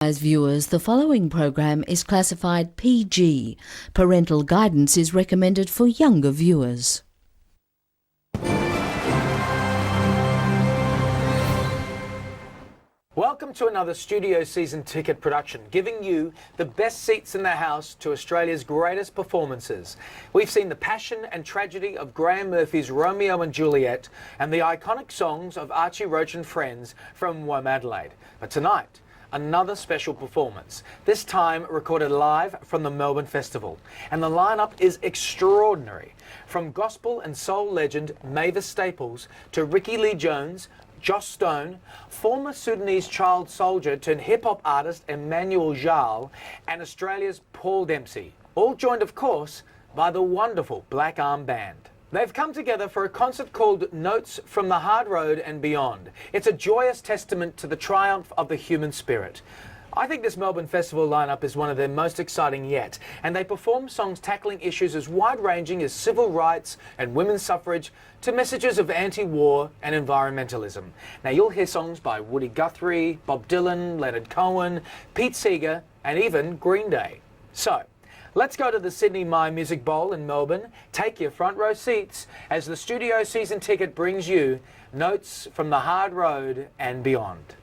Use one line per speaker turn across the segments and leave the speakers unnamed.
As viewers, the following program is classified PG. Parental guidance is recommended for younger viewers.
Welcome to another studio season ticket production, giving you the best seats in the house to Australia's greatest performances. We've seen the passion and tragedy of Graham Murphy's Romeo and Juliet and the iconic songs of Archie Roach and Friends from Adelaide. But tonight, another special performance, this time recorded live from the Melbourne Festival. And the lineup is extraordinary. From gospel and soul legend Mavis Staples to Ricky Lee Jones, Joss Stone, former Sudanese child soldier turned hip-hop artist Emmanuel Jal, and Australia's Paul Dempsey, all joined, of course, by the wonderful Black Arm Band. They've come together for a concert called Notes from the Hard Road and Beyond. It's a joyous testament to the triumph of the human spirit. I think this Melbourne Festival lineup is one of their most exciting yet, and they perform songs tackling issues as wide-ranging as civil rights and women's suffrage to messages of anti-war and environmentalism. Now you'll hear songs by Woody Guthrie, Bob Dylan, Leonard Cohen, Pete Seeger, and even Green Day. So, let's go to the Sydney My Music Bowl in Melbourne. Take your front row seats as the studio season ticket brings you Notes from the Hard Road and Beyond.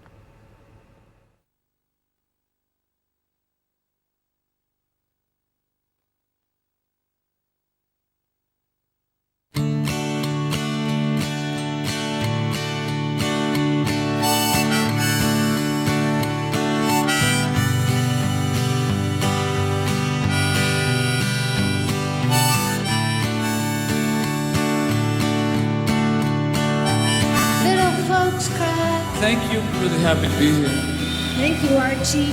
Thank you. Really happy to be here.
Thank you, Archie.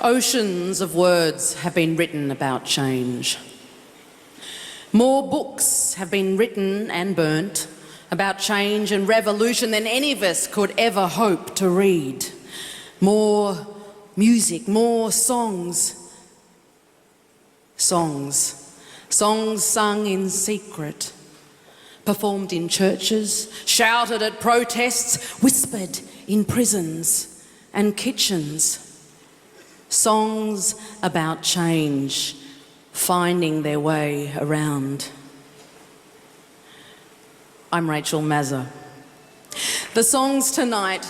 Oceans of words have been written about change. More books have been written and burnt about change and revolution than any of us could ever hope to read. More music, more songs. Songs sung in secret, performed in churches, shouted at protests, whispered in prisons and kitchens. Songs about change, finding their way around. I'm Rachel Mazza. The songs tonight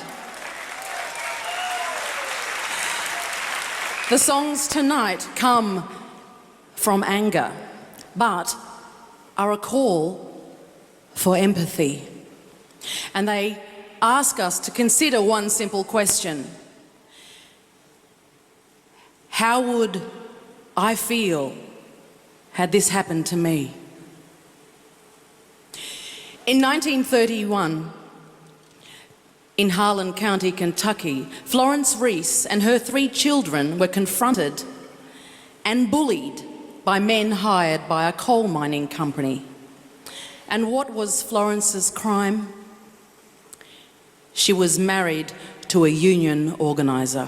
come from anger, but are a call for empathy. And they ask us to consider one simple question. How would I feel had this happened to me? In 1931, in Harlan County, Kentucky, Florence Reese and her 3 children were confronted and bullied by men hired by a coal mining company. And what was Florence's crime? She was married to a union organiser.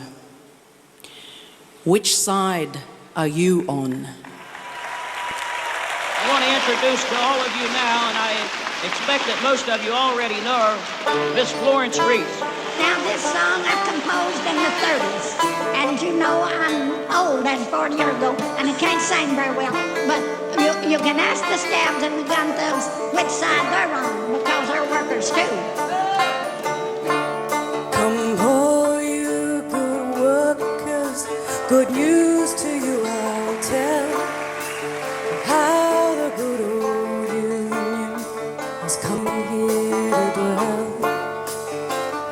Which side are you on?
I want to introduce to all of you now, and I expect that most of you already know her, Miss Florence Reese.
Now, this song I composed in the 30s, and you know I'm old, that's 40 years ago, and I can't sing very well, but you can ask the scabs and the gun thugs which side they're on, because they're workers too.
Come all you good workers, good news to you I'll tell, how the good old union has come here to dwell.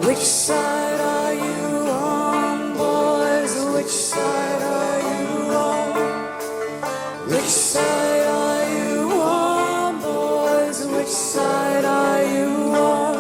Which side are you on, boys? Which side are you on? Which side are you on, boys? Which side are you on?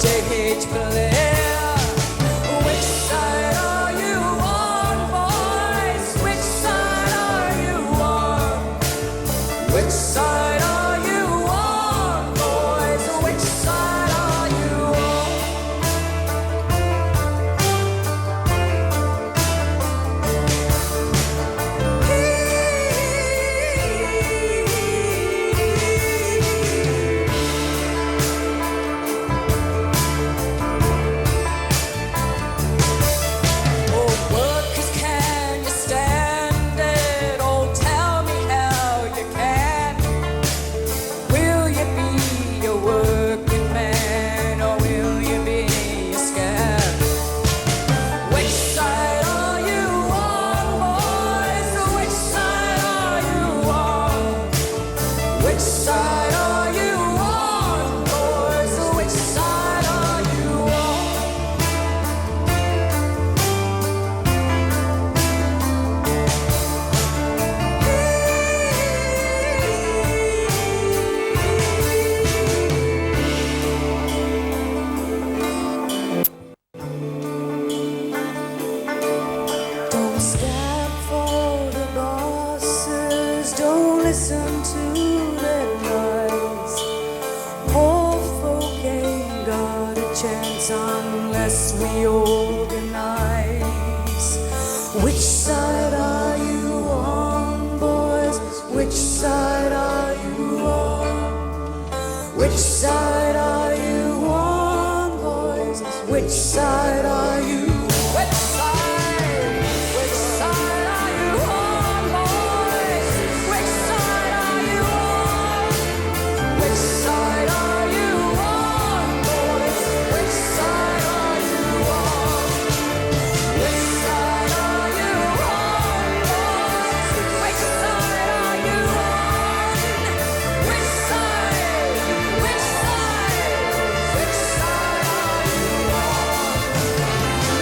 J.H. Blair. Which side are you on, boys? Which side are you on? Which side are you on, boys? Which side are you on? Oh, workers, can you stand it? Oh, tell me how you can. Will you be a working man, or will you be a scab? Which side are you on, boys? Which side are you on? Which side are you on, boys? Which side are you on? Don't stand for the bosses, don't listen to their lies. Poor folk ain't got a chance unless we organize. Which side are you on, boys? Which side are you on? Which side are you on, boys? Which side are you? Which side? Which side are you on, boys? Which side are you on? Which side are you on, boys? Which side are you on? Which side are you on, boys? Which side are you on? Which side? Which side? Which side are you on?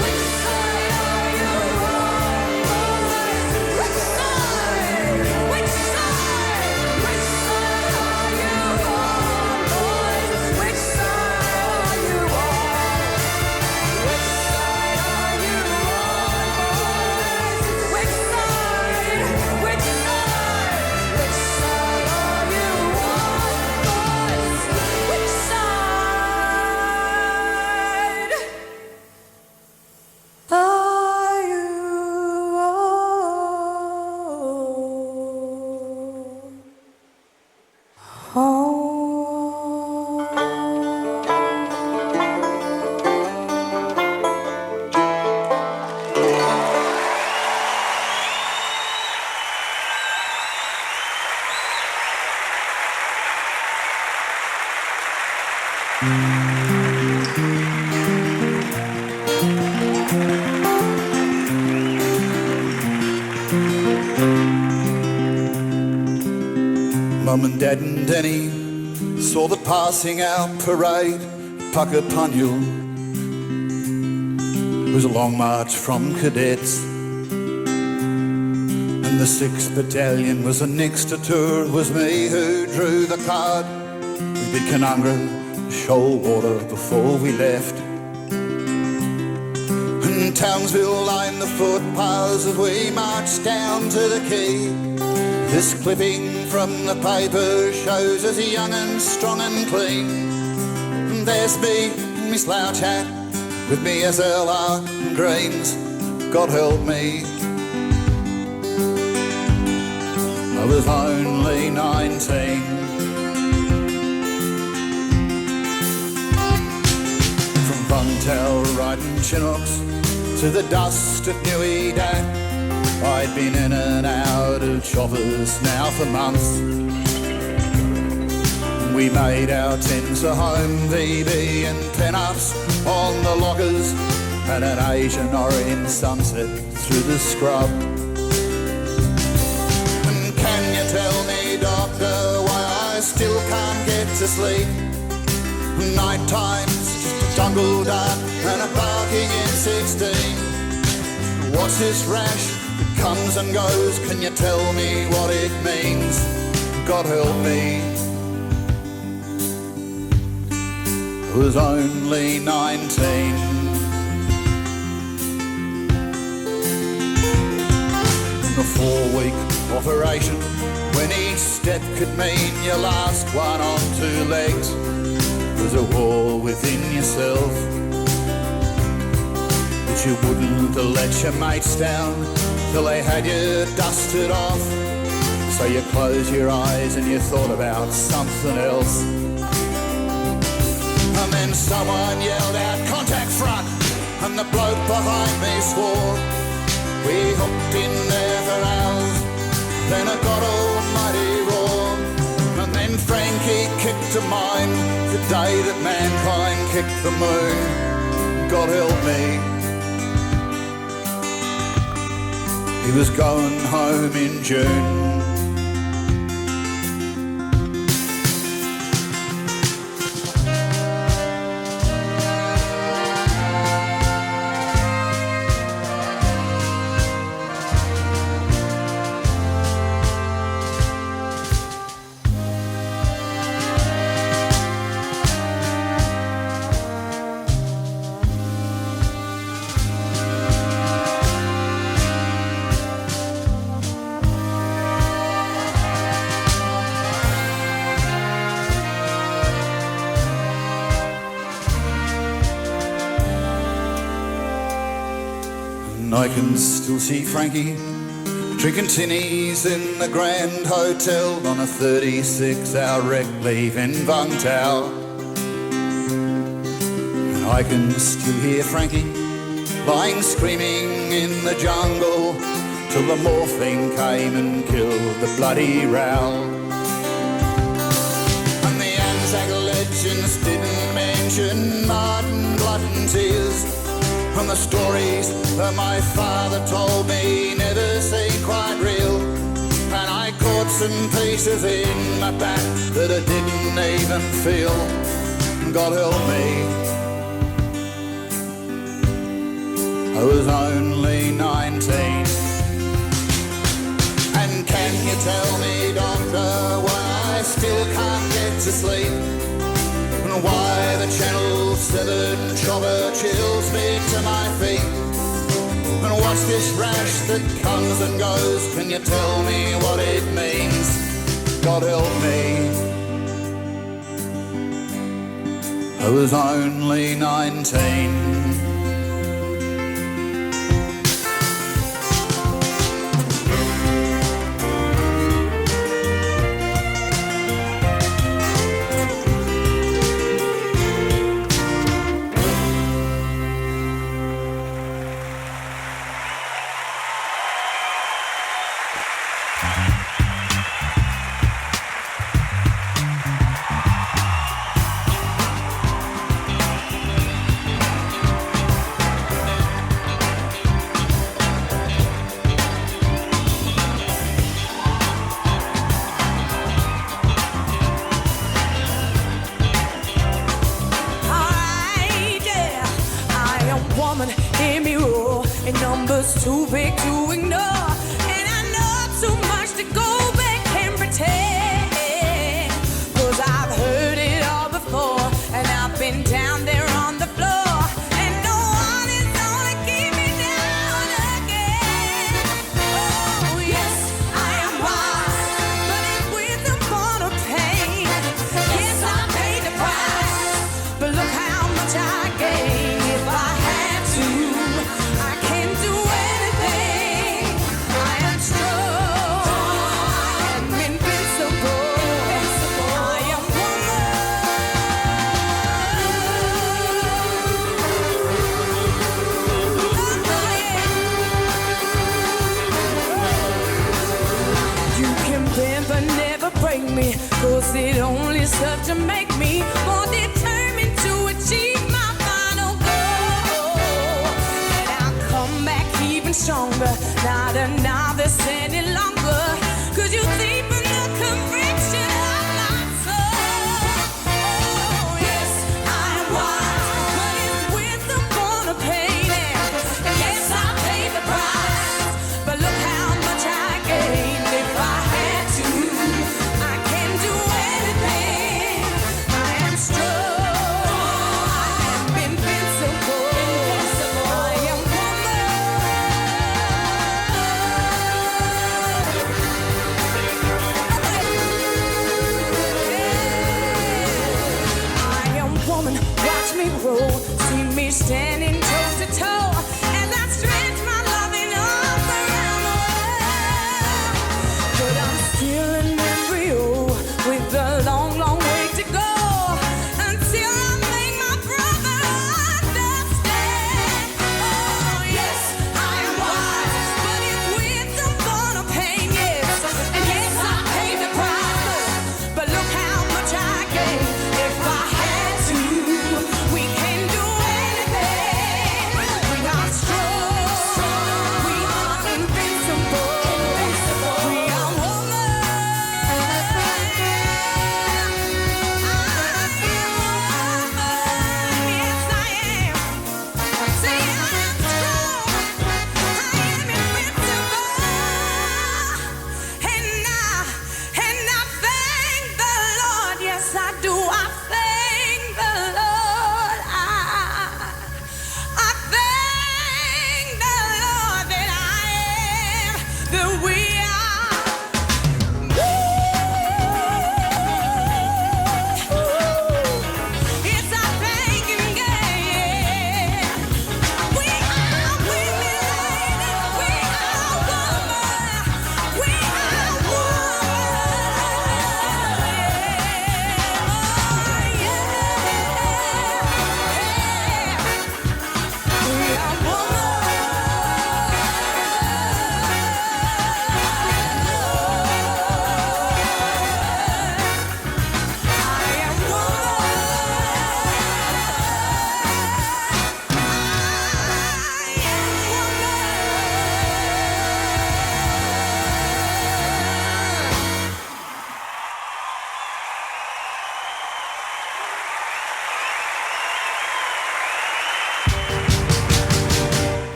Which side are you on, boys? Which side? Which side? Which side are you on, boys? Which side are you on? Which side are you on, boys? Which side? Which side? Which side are you on, boys? Which side? Are you
Mum and Dad and Denny saw the passing out parade, Pucker Punjul. It was a long march from cadets, and the 6th Battalion was the next to tour. It was me who drew the card. We did Canungra, Shoalwater before we left, and Townsville lined the footpaths as we marched down to the quay. This clipping from the paper shows us young and strong and clean. And there's me, me slouch hat, with me SLR and greens. God help me, I was only 19. From Buntel riding Chinooks to the dust at Newey Dad, I'd been in and out of choppers now for months. We made our tents a home VB and pen-ups on the lockers, and an Asian orange sunset through the scrub. And can you tell me, doctor, why I still can't get to sleep? Night time's just a jungle dark and a barking M16. What's this rash? Comes and goes, can you tell me what it means? God help me, was only 19. A 4-week operation, when each step could mean your last one on 2 legs, was a war within yourself. But you wouldn't let your mates down till they had you dusted off. So you closed your eyes and you thought about something else. And then someone yelled out, "Contact front!" and the bloke behind me swore. We hooked in there for hours, then I got almighty roar. And then Frankie kicked to mine, the day that mankind kicked the moon. God help me. He was going home in June. I can still see Frankie drinking tinnies in the Grand Hotel on a 36-hour rec leave in Vung Tau. And I can still hear Frankie lying screaming in the jungle till the morphine came and killed the bloody row. And the Anzac legends didn't mention Martin, blood and tears. And the stories that my father told me never seemed quite real. And I caught some pieces in my back that I didn't even feel. God help me, I was only 19. And can you tell me, doctor, why I still can't get to sleep? And why the Channel 7 chopper chills me to my feet? And what's this rash that comes and goes? Can you tell me what it means? God help me, I was only 19.
Too big to ignore, and I know too much to go back and pretend. 'Cause I've heard it all before, and I've been down there on the floor, and no one is gonna keep me down again. Oh yes, I am wise, but it's with a bond of pain. Yes, I paid the price, but look how much I gained. If I had to, I can do it. Me, 'cause it only served to make me more determined to achieve my final goal. And I'll come back even stronger, not a novice any longer, 'cause you deepen the conviction of my soul. Oh yes, I am wise, but it's with the bond of pain. And yes, I paid the price, but look how much I gained. If I had to, I can do anything. I am strong.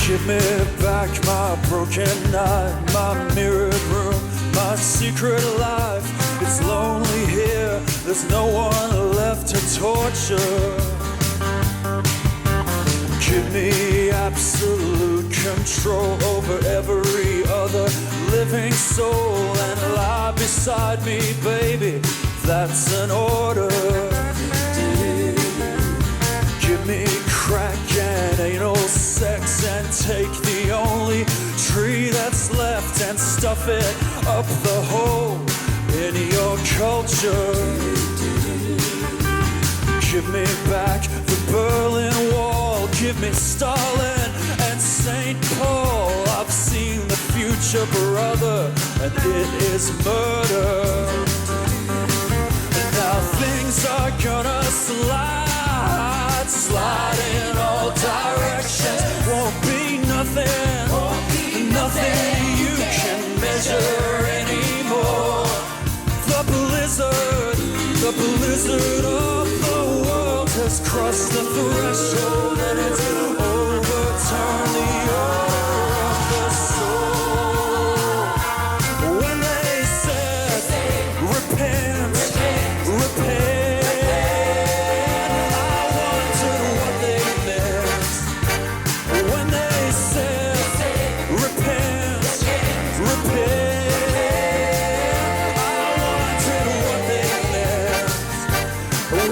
Give me back my broken night, my mirrored room, my secret life. It's lonely here, there's no one left to torture. Give me absolute control over every other living soul, and lie beside me, baby, that's an order. Give me crack and anal sex, and take the only tree that's left and stuff it up the hole in your culture. Give me back the Berlin Wall, give me Stalin and St. Paul. I've seen the future, brother, and it is murder. And now things are gonna slide in all directions. Won't be nothing, nothing you can measure anymore. The blizzard of the world has crossed the threshold, and it's overturned the order of the soul. When they said, repent, I wondered what they meant. When they said, repent,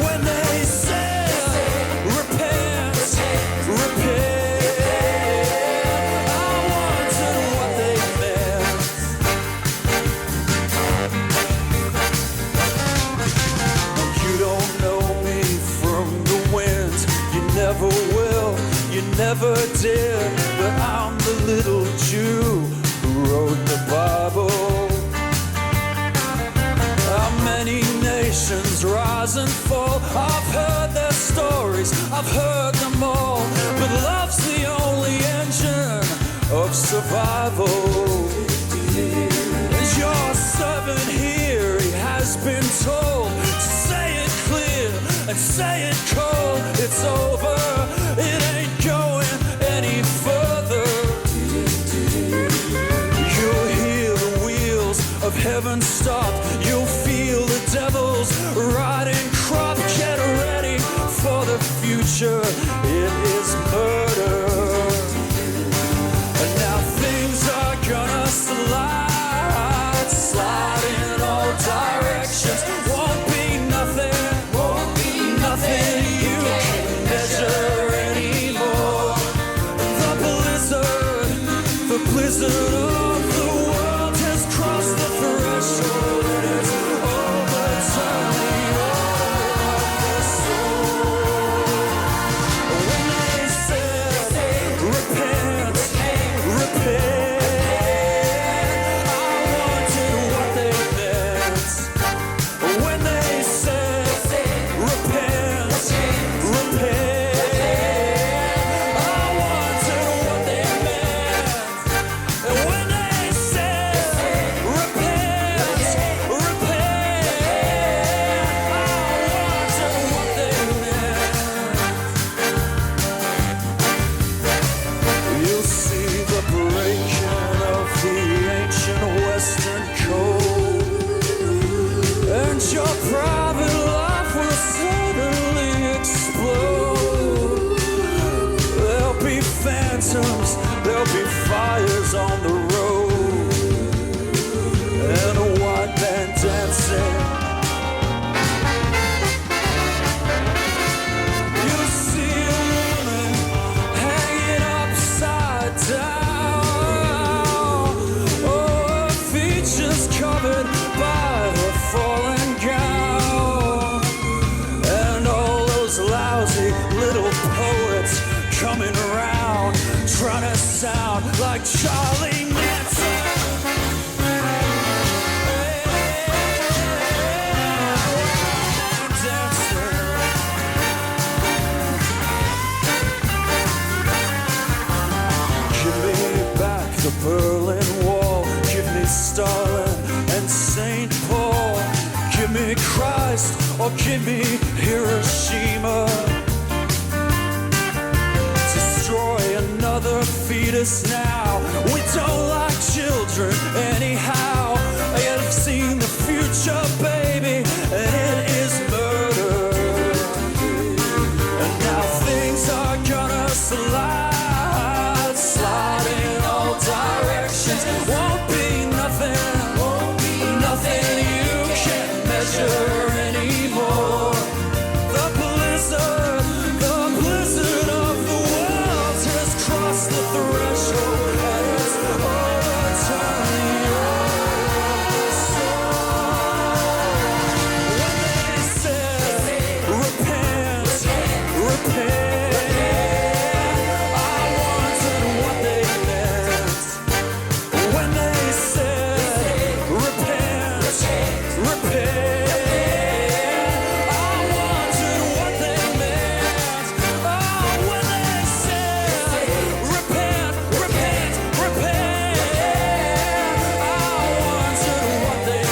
when they said, repent, I wondered what they meant. You don't know me from the wind, you never will, you never did, but I'm the little Jew who wrote the Bible. How many nations rise and fall? I've heard their stories, I've heard them all, but love's the only engine of survival. As your servant here, he has been told to say it clear and say it cold. It's over, it ain't going any further. You'll hear the wheels of heaven stop, you'll feel the devil's riding crop. Get ready for the future, it is murder. And now things are gonna slide in all directions. Won't be nothing, nothing you can measure anymore. The blizzard of the world has crossed the threshold, and it's overturned the order of the soul. When they said, repent, I wanted what they meant. When they said, repent, I wanted what they meant. And when they said, repent, I wanted what they meant. You'll see the breaking of the ancient western code, and your private life will suddenly explode. There'll be phantoms, there'll be fires on the road, and a white man dancing. You'll see a woman hanging upside down. Oh, her features covered by her falling gown. And all those lousy little poets coming around, trying to sound like Charlie Manson. Give me back the Berlin Wall, give me Stalin and St. Paul. Give me Christ or give me Hiroshima. Destroy another another fetus now. We don't like children anyhow. You've seen the future, baby, and it is murder. And now things are gonna slide, slide in all directions. Won't be nothing you can't measure anymore. The blizzard of the world has crossed the threshold, and it's overturning your soul. When they said, repent, I wondered what they meant. When they said, repent, I wondered what they meant. Oh, when they said, repent, I wondered what they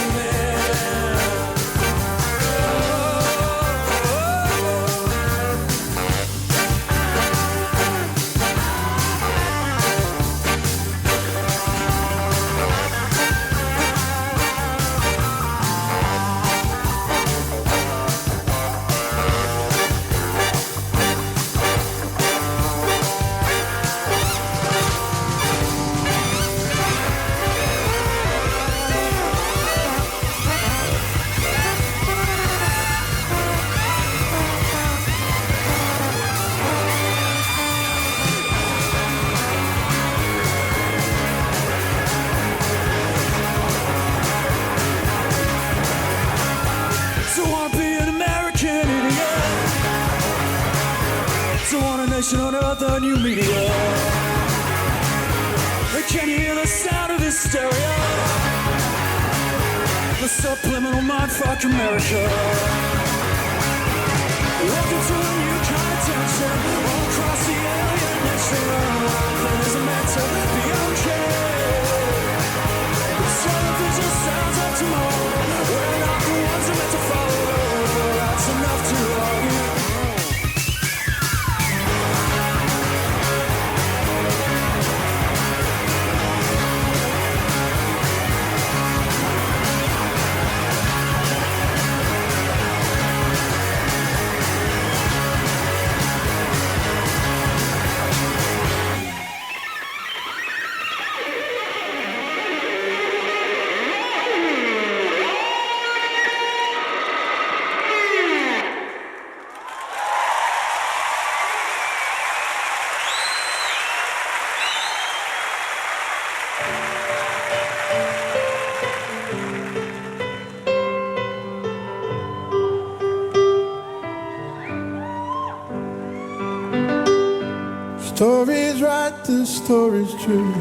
Don't want to be an American idiot. Don't want a nation on earth, a new media. Can you hear the sound of hysteria? The subliminal mindfuck America. Welcome to a new kind of tension all across the alien nation. That isn't meant to be okay. The television sounds of tomorrow. We're not the ones who meant to follow. That's enough to argue.
Story's right, the story's true.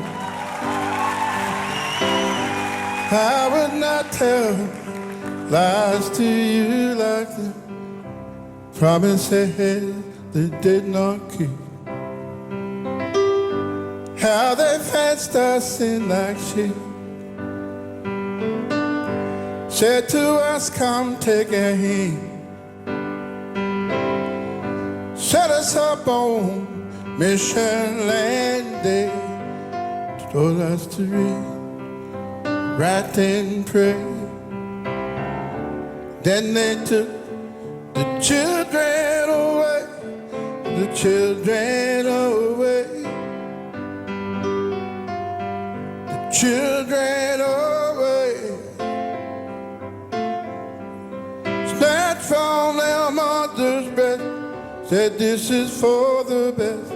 I would not tell lies to you like the promises they did not keep. How they fenced us in like sheep. Said to us, come take a heed. Set us up on mission landing. Told us to read, write and pray. Then they took the children away, the children away, the children away. Snatched from their mother's breast, said this is for the best,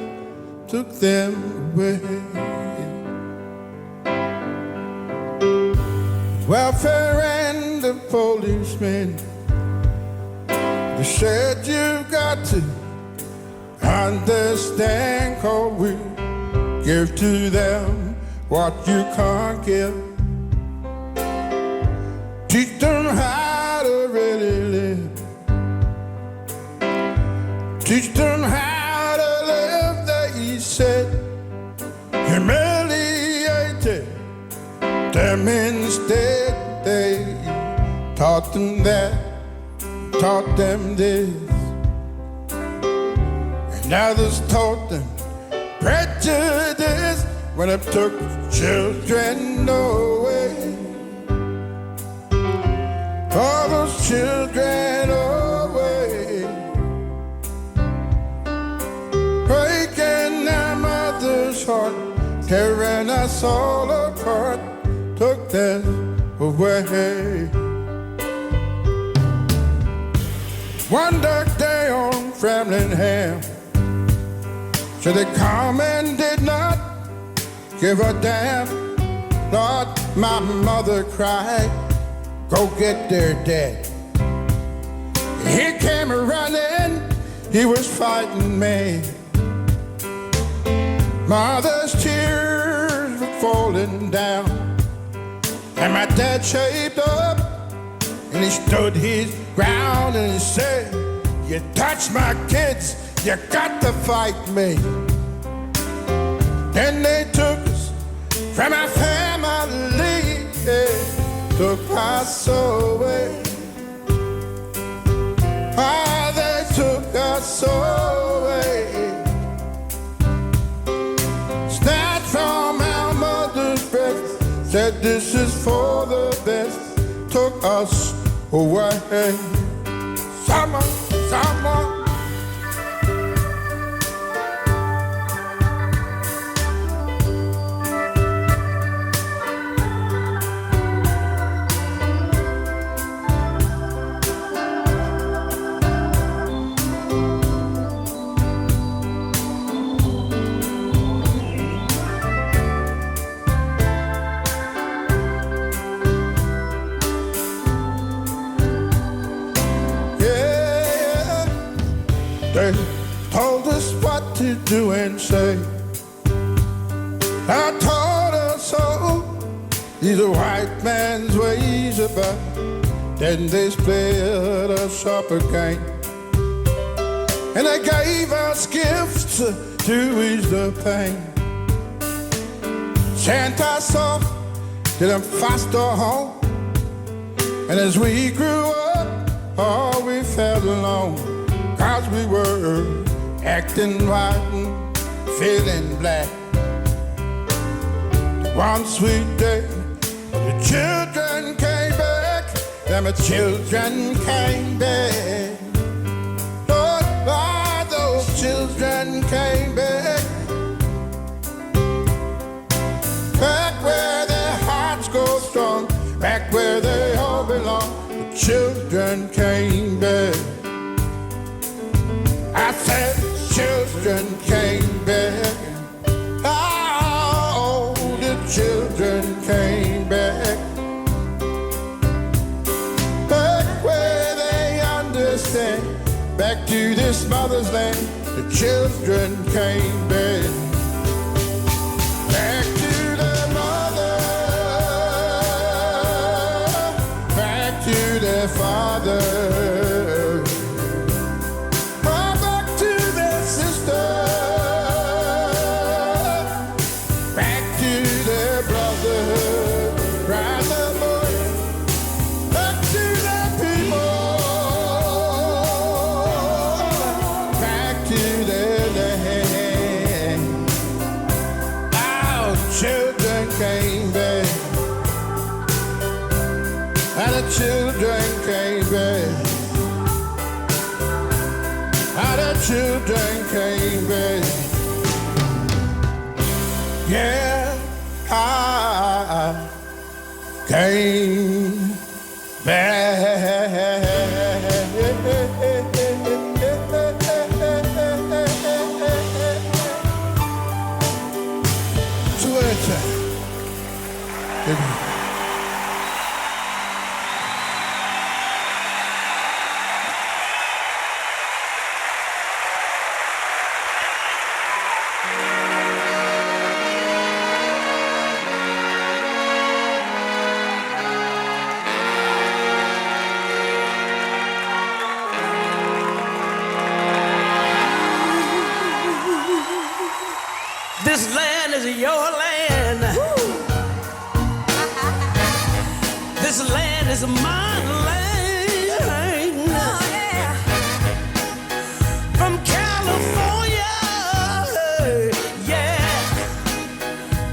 took them away. Welfare and the policemen, they said you got to understand, 'cause we give to them what you can't give. Teach them how to really live. Teach them how to live, they said. Humiliated them instead. They taught them that, taught them this, and others taught them prejudice when it took children away. All those children away, breaking their mother's heart, tearing us all apart, took them away. One dark day on Framingham, so they come and did not give a damn. Lord, my mother cried, go get their dad. He came running, he was fighting me. Mother's tears were falling down, and my dad shaped up, and he stood his ground, and he said, you touch my kids, you got to fight me. Then they took us from our family, took us away. Ah, they took us away. Snatched from our mother's breast, said this is for the best, took us away. Someone. They told us what to do and say. I told us so. These are white man's ways about. Then they split us up again, and they gave us gifts to ease the pain. Sent us off to them foster home, and as we grew up, oh, we felt alone. 'Cause we were acting white and feeling black. One sweet day, the children came back. Then my children came back. Lord, why those children came back. Back where their hearts go strong, back where they all belong. The children came back. I said children came back. Oh, the children came back. Back where they understand. Back to this mother's land. The children came back. Back to the mother. Back to their father. Children came back. How the children came back. Yeah, I came back. Twitter.
This land is your land. This land is my land. Oh, yeah. From California, yeah.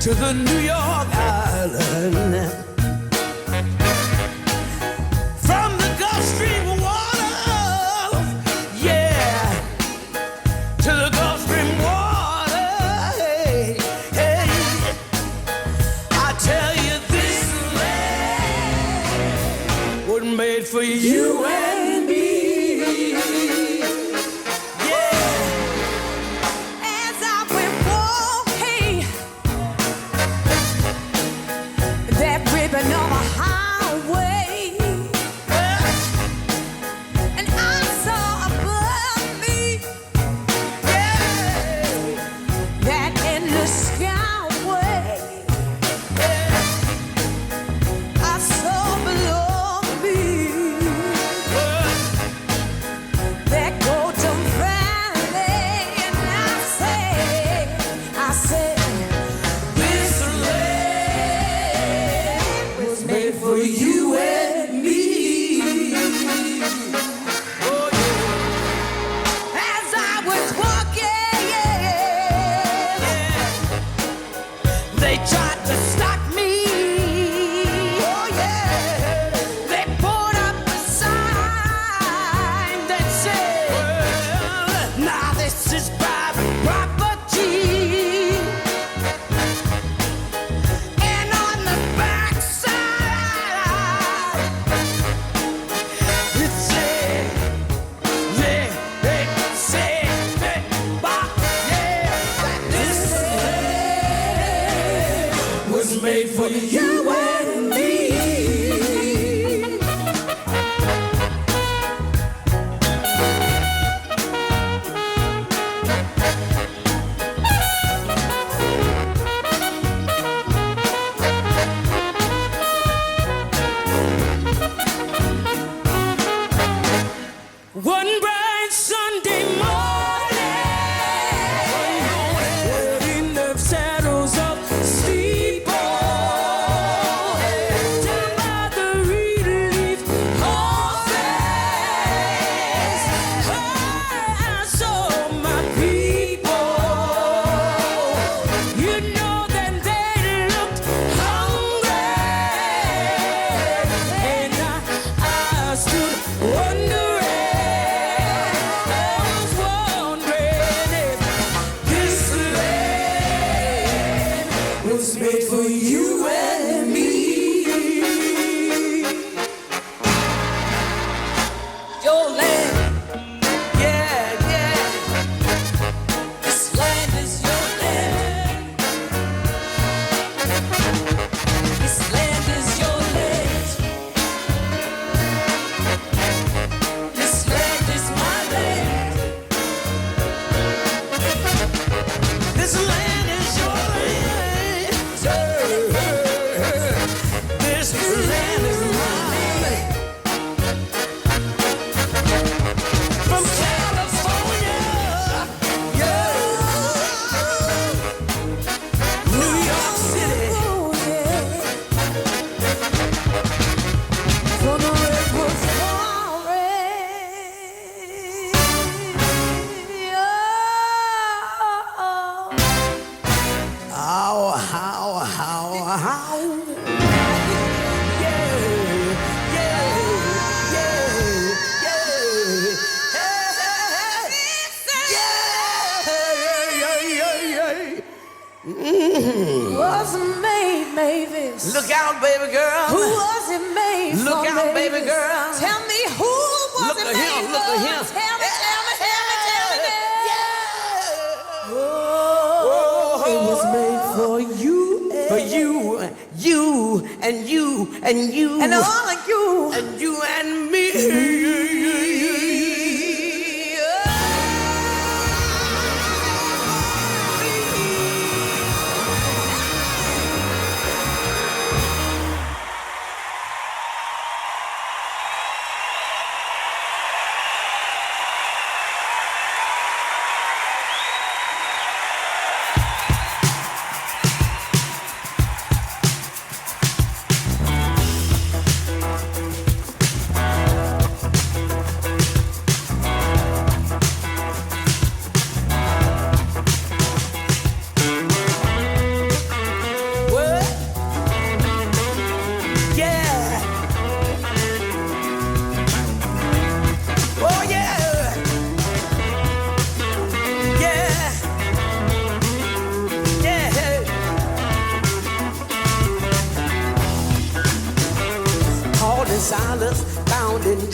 to the New York Island. From the Gulf Stream water, yeah, to the Gulf Stream water. Hey, hey, I tell you, this land was made for you and me.
Look out, baby girl.
Who was it made for?
Look out, baby girl.
Tell me who was
Look
it
at
made
him,
for?
look at him.
Tell me.
Oh, it was made for you. For you, you, and you, and you.
And all of you.
And you and me.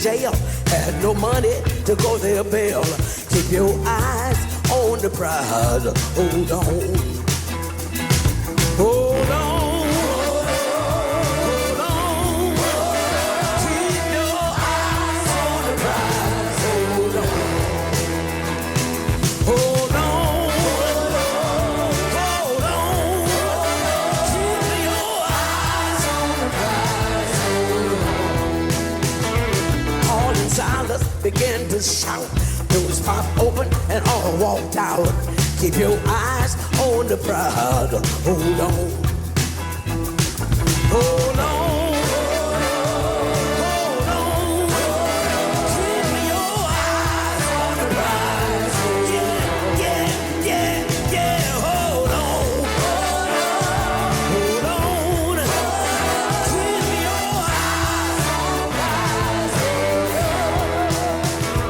jail. Had no money to go their bail. Keep your eyes on the prize. Hold on. Hold on. Began to shout. Doors popped open and all walked out. Keep your eyes on the prize. Hold on. Hold on. Hold on. Keep your eyes on the prize. Yeah, yeah, yeah, yeah. Hold on. Hold on. Keep your eyes on the prize.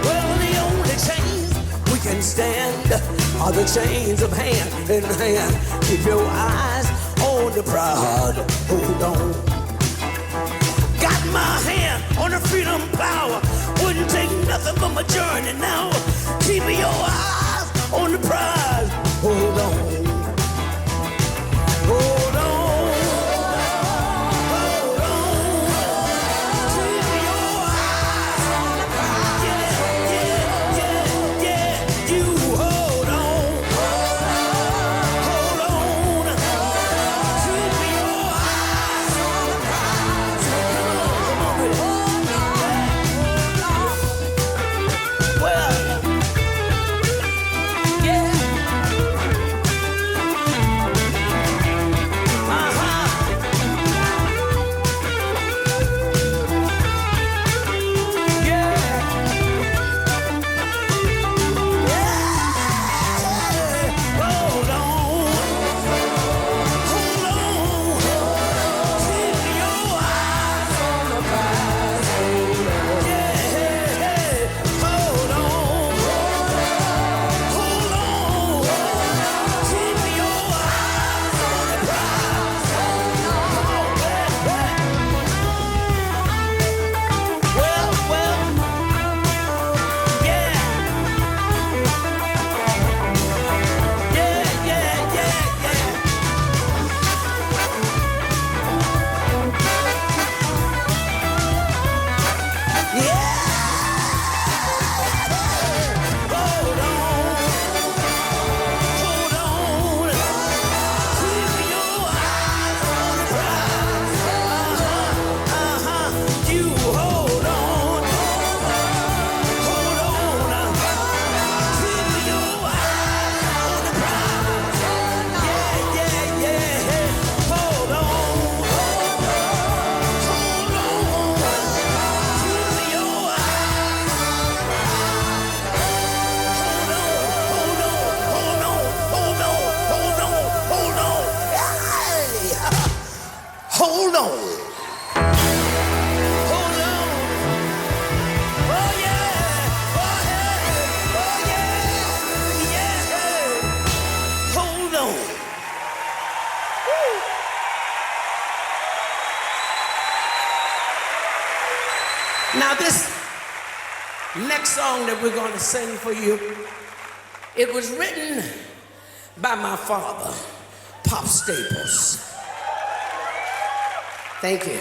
Well, the only chains we can stand are the chains of hand in hand. Keep your eyes on the prize. Hold on. Got my hand on the freedom power. Wouldn't take nothing from a journey now. Keep your eyes on the prize. Hold on. Hold on. Hold on. Keep your eyes on the prize. Yeah, yeah, yeah, yeah. You hold on. Hold on. Keep your eyes on the prize. Come on with it. Well, yeah. Hold on. Hold on. Oh yeah. Oh yeah. Oh yeah. Yeah. Hold on. Woo. Now this next song that we're going to sing for you, it was written by my father, Pop Staples. Thank you.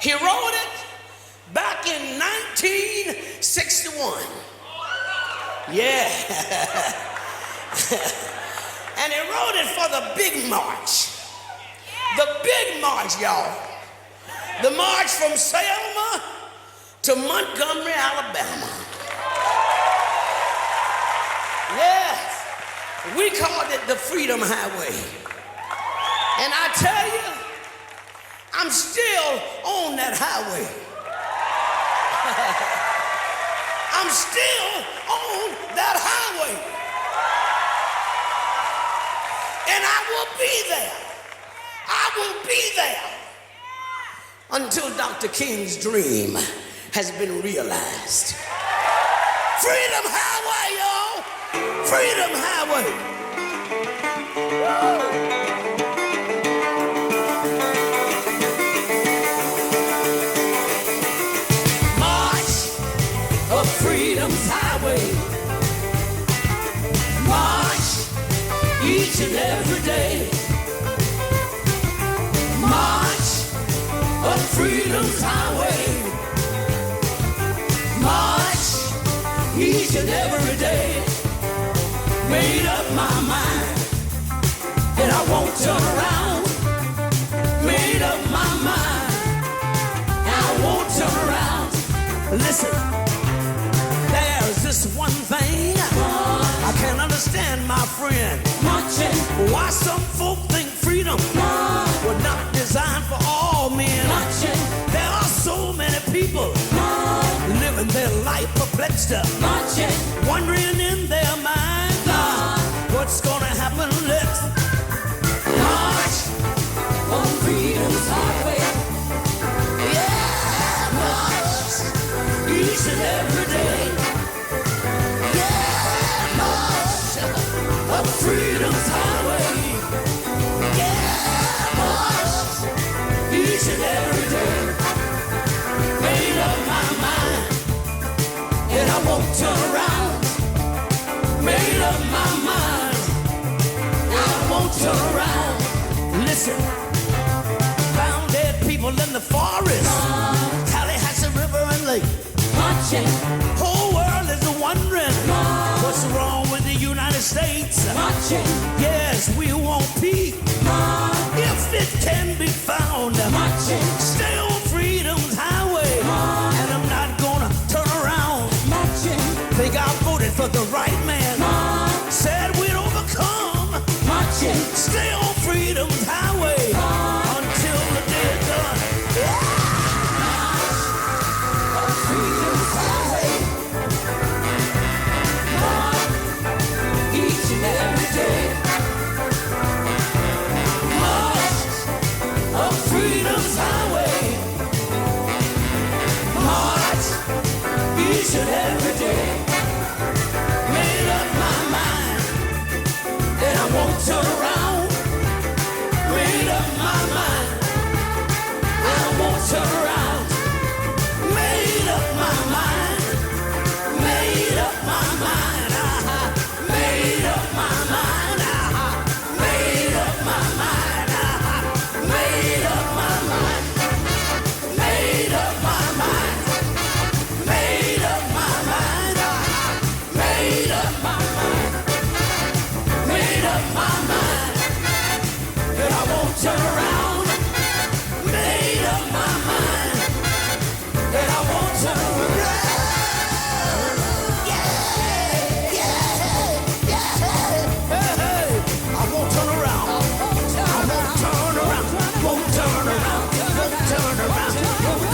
He wrote it back in 1961. Yeah. And he wrote it for the big march. The big march, y'all. The march from Selma to Montgomery, Alabama. Yes. We called it the Freedom Highway. And I tell you, I'm still on that highway. I'm still on that highway. And I will be there. I will be there until Dr. King's dream has been realized. Freedom Highway, y'all. Freedom Highway. Woo. My each and every day. March up freedom's highway. March each and every day. Made up my mind that I won't turn around. Made up my mind I won't turn around. Listen, there's this one thing I can't understand, my friend. Why some folk think freedom was not designed for all men. There are so many people living their life perplexed, wondering in their mind what's gonna happen next. March on freedom's highway. Yeah, march each and every day. Yeah, march up freedom's highway. Yeah, march each and every day. Made up my mind and I won't turn around. Made up my mind I won't turn around. Listen, found dead people in the forest, Tallahatchie River and Lake. Whole world is wondering what's wrong with the United States. Yes, we want peace if it can be found. Stay on freedom's highway, and I'm not gonna turn around. Think I voted for the right man, said we'd overcome. Stay on freedom's highway until the day is done. Yeah! Freedom's highway. Each and every day. March up freedom's highway. March each and every day. Made up my mind that I won't turn around. Made up my mind I won't turn around. Made up my mind. Made up my mind. Made up my mind. Made up my mind. Made up my mind. Made up my mind. Made up my mind. Made up my mind. Made up my mind that I won't turn around. Made up my mind that I won't turn around. Yeah, yeah, yeah. Hey, I won't turn around. I won't turn around. Won't turn around. Won't turn around.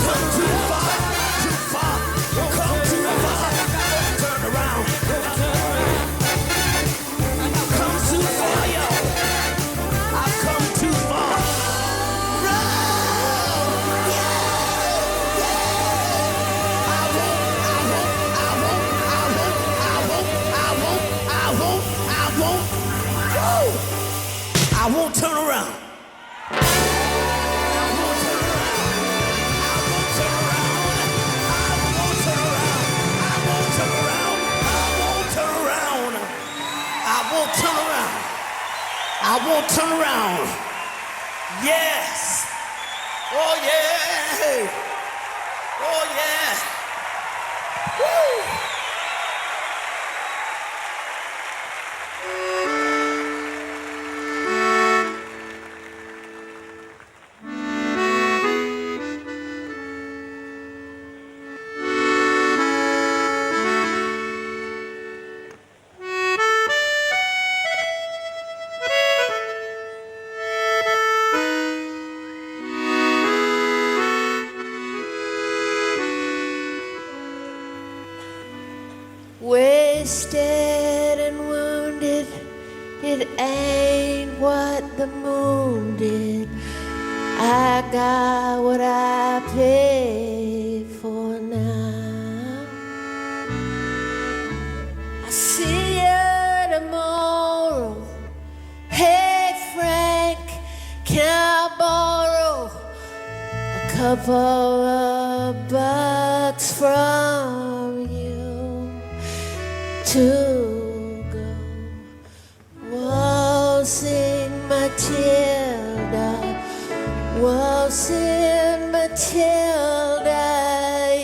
Come too far, too far. Come too far. Turn around. Come too far, y'all. I've come too far. I won't turn around. I won't turn around. I won't turn around. Yes. Oh yeah. Oh yeah. Woo.
Wasted and wounded, it ain't what the moon did. I got what I paid for now. I see you tomorrow. Hey Frank, can I borrow a couple of bucks from you to go? Whoa. waltzing Matilda,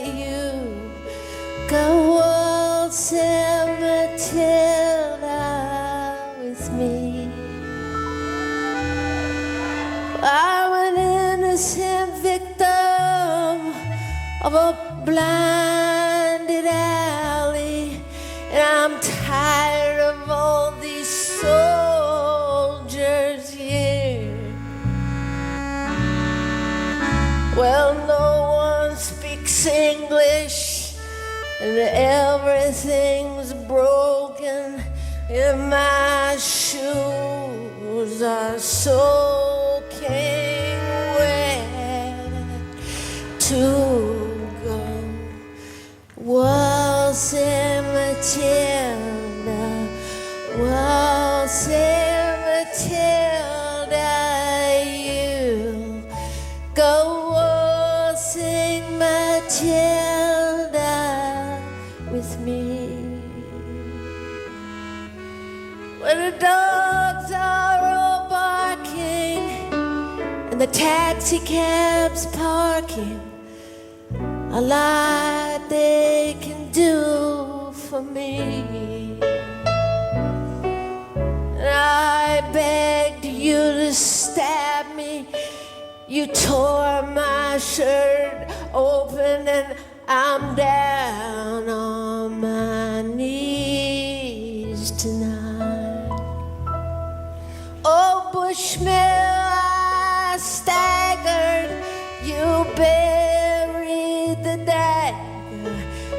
you go waltzing Matilda with me. I'm an innocent victim of a blinded alley, and I'm tired of all these soldiers here. Well, no one speaks English, and everything's broken, and my shoes are soaking wet to go waltzing Matilda, waltzing Matilda, you go waltzing Matilda with me. When the dogs are all barking and the taxi cabs parking, a lot they can do for me. And I begged you to stab me. You tore my shirt open, and I'm down on my knees tonight. Oh, Bushmill, I staggered. You buried the dagger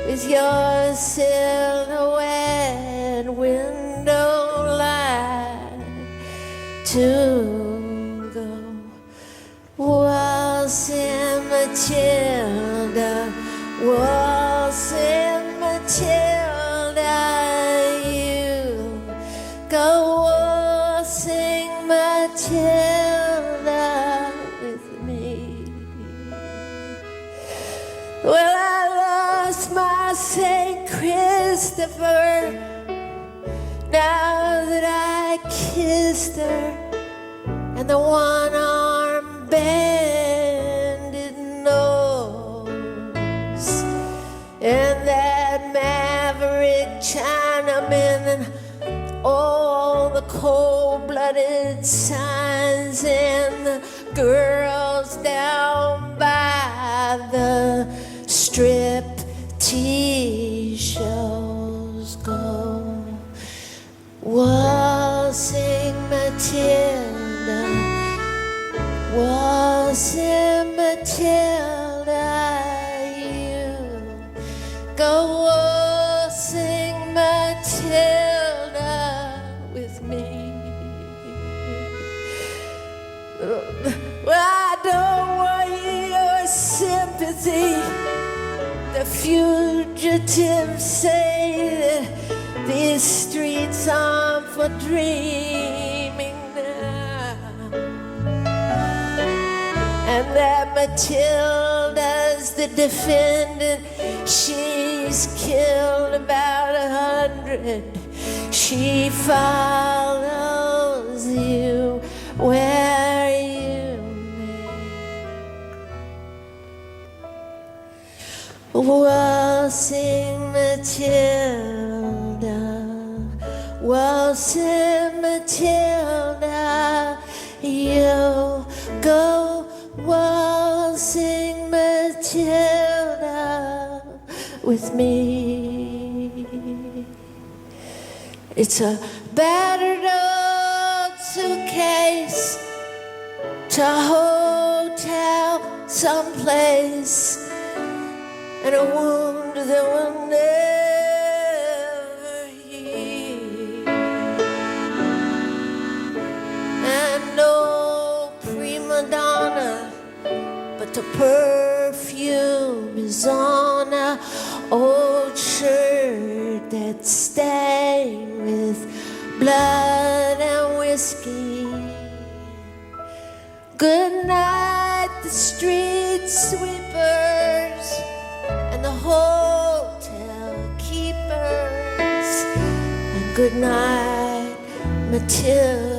with your silhouette window light to go waltzing Matilda, waltzing Matilda, you go waltzing Matilda with me. Well, I lost my St. Christopher now that I kissed her, and the one-armed bandit nose, and that maverick Chinaman, and all the cold-blooded signs, and the girls down by the strip-tease shows go waltzing Matilda, waltzing Matilda, you go waltzing Matilda with me. Well, I don't want your sympathy. The fugitives say that these streets aren't for dreaming now, and that Matilda's the defendant. She's killed about 100. She follows you where you may. Waltzing Matilda, waltzing Matilda, you go waltzing Matilda with me. It's a battered old suitcase to a hotel someplace, and a wound that will never heal, and no prima donna, but the perfume is on a old shirt that's stained with blood and whiskey. Good night, the street sweepers and the hotel keepers, and good night, Matilda.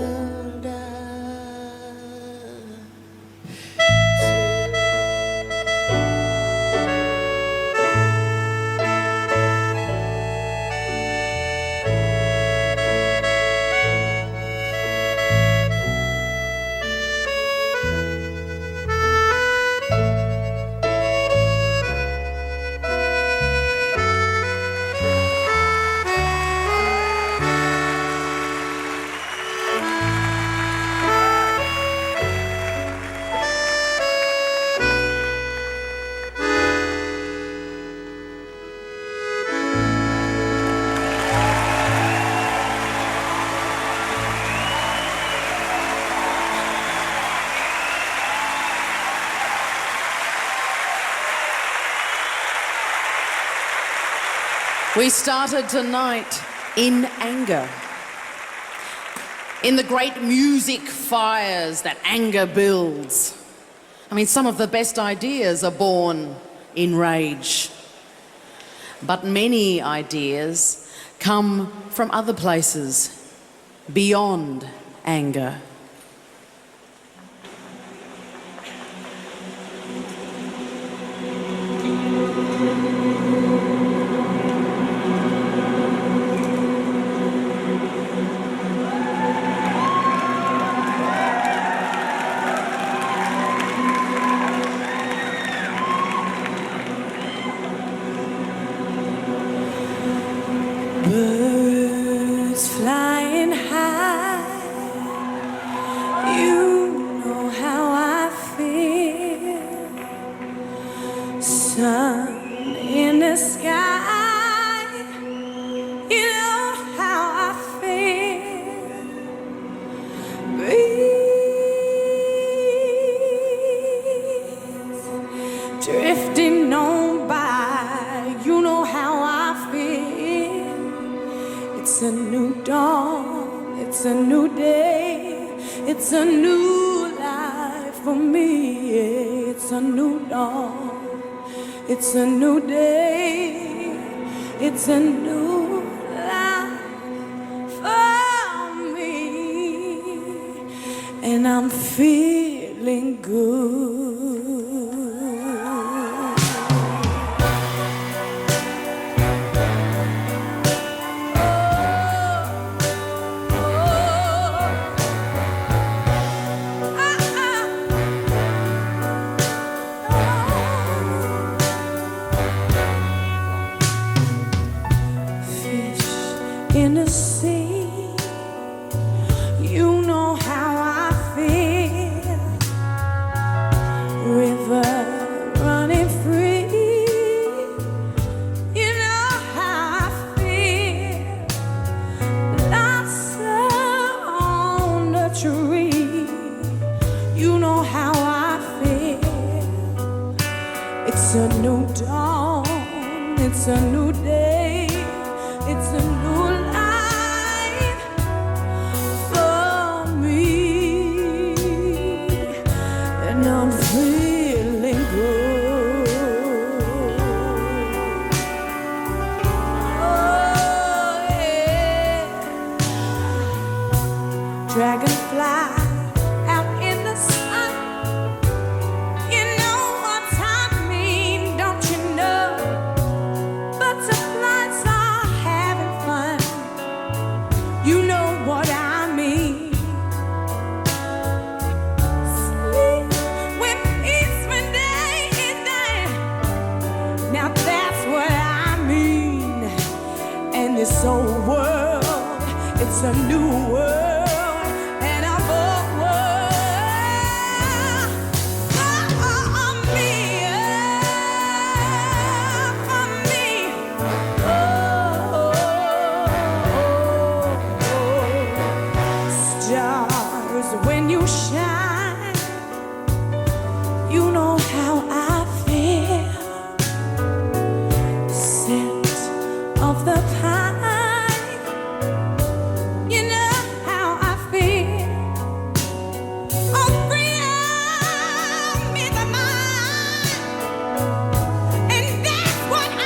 We started tonight in anger. In the great music fires that anger builds. I mean, some of the best ideas are born in rage. But many ideas come from other places, beyond anger.
Birds flying high, you know how I feel. Sun in the sky, you know how I feel. Breeze drifting on by, you know how I feel. It's a new dawn, it's a new day, it's a new life for me. It's a new dawn, it's a new day, it's a new life for me. And I'm feeling good. In the sea, you know how I feel. River running free, you know how I feel. Blossom on the tree, you know how I feel. It's a new dawn, it's a new day, it's a new life for me, and I'm feeling good. Oh yeah, dragonfly out in the sun, you know what I mean, don't you know? Butterflies are having fun, you know what I mean. Sleep with peace when day is done, now that's what I mean. And this old world, it's a new world, and I'm old world for me, for me. Stars, when you shine, you know how I feel. Scent of the pine, you know how I feel. Oh, freedom is mine, and that's what I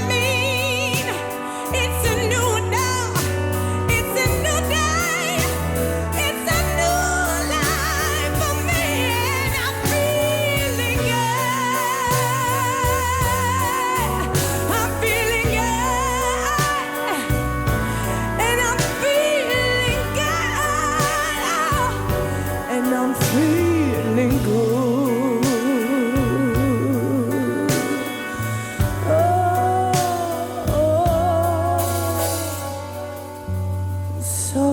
mean. It's a new dawn, it's a new day, it's a new life for me, and I'm feeling good. I'm feeling good, and I'm feeling good, and I'm feeling good. Oh, so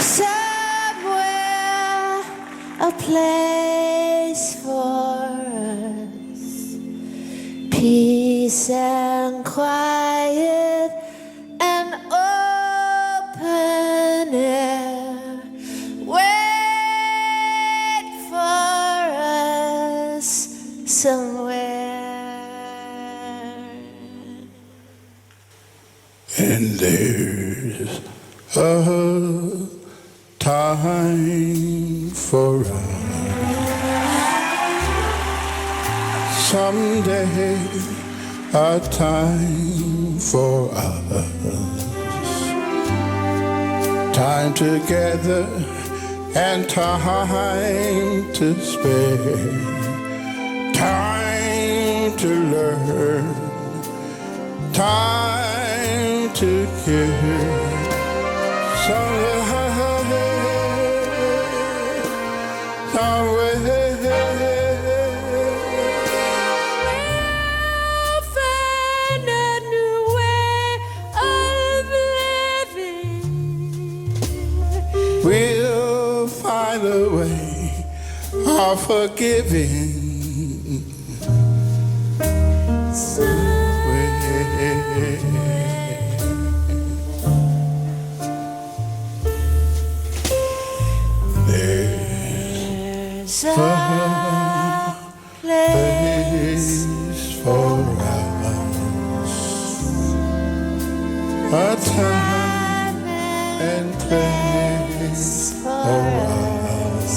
Somewhere, a place for us, peace and quiet and open air. Wait for us somewhere.
And there's a time for us. Someday, a time for us. Time together and time to spare. Time to learn. Time to care.
We'll find a new way of living.
We'll find a way of forgiving.
There's a place
for us, a time and place for us.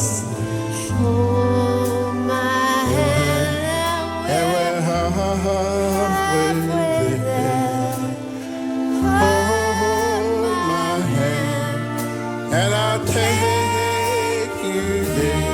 Hold my hand
And we're halfway there. Hold my hand, and I'll take you there.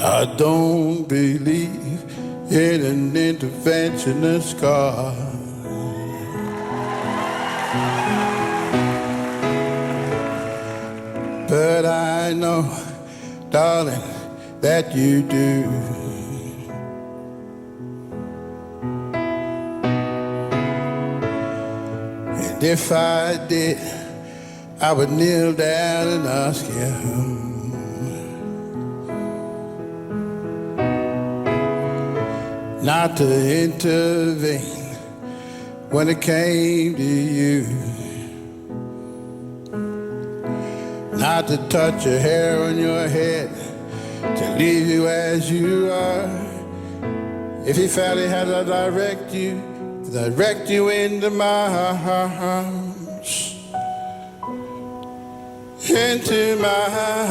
I don't believe in an interventionist God. But I know, darling, that you do. And if I did, I would kneel down and ask you not to intervene when it came to you, not to touch a hair on your head, to leave you as you are. If he felt he had to direct you into my arms, into my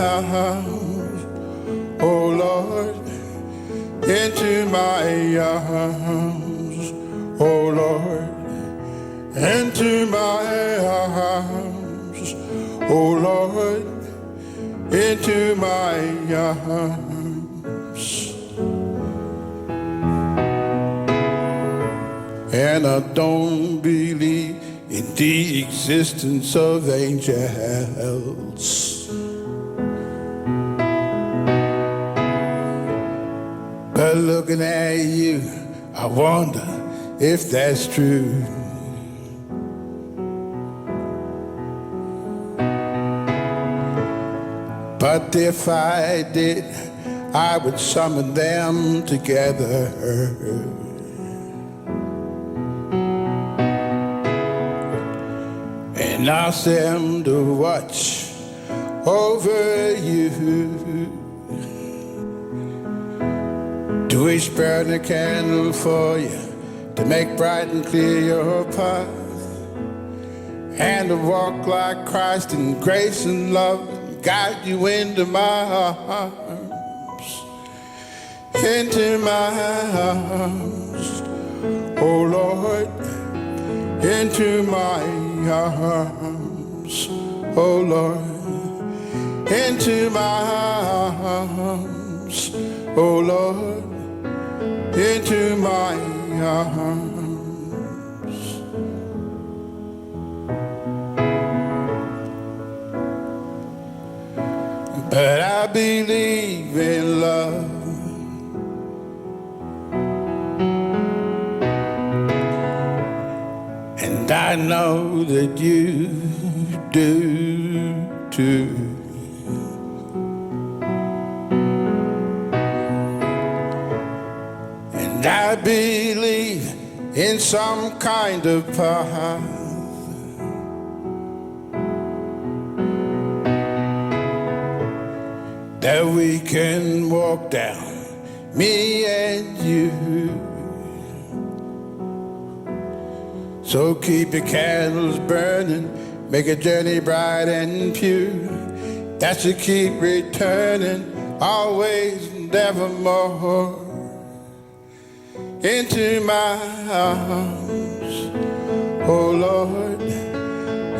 arms, oh Lord. Into my arms, oh Lord, into my arms, oh Lord, into my arms. And I don't believe in the existence of angels. But looking at you, I wonder if that's true. But if I did, I would summon them together. and ask them to watch over you. To each burn a candle for you, to make bright and clear your path, and to walk like Christ in grace and love, and guide you into my arms, into my arms, oh Lord, into my arms, oh Lord, into my arms, oh Lord, into my arms. But I believe in love, and I know that you do too. And I believe in some kind of path that we can walk down, me and you. So keep your candles burning, make a journey bright and pure, that you keep returning always and evermore into my arms, oh Lord,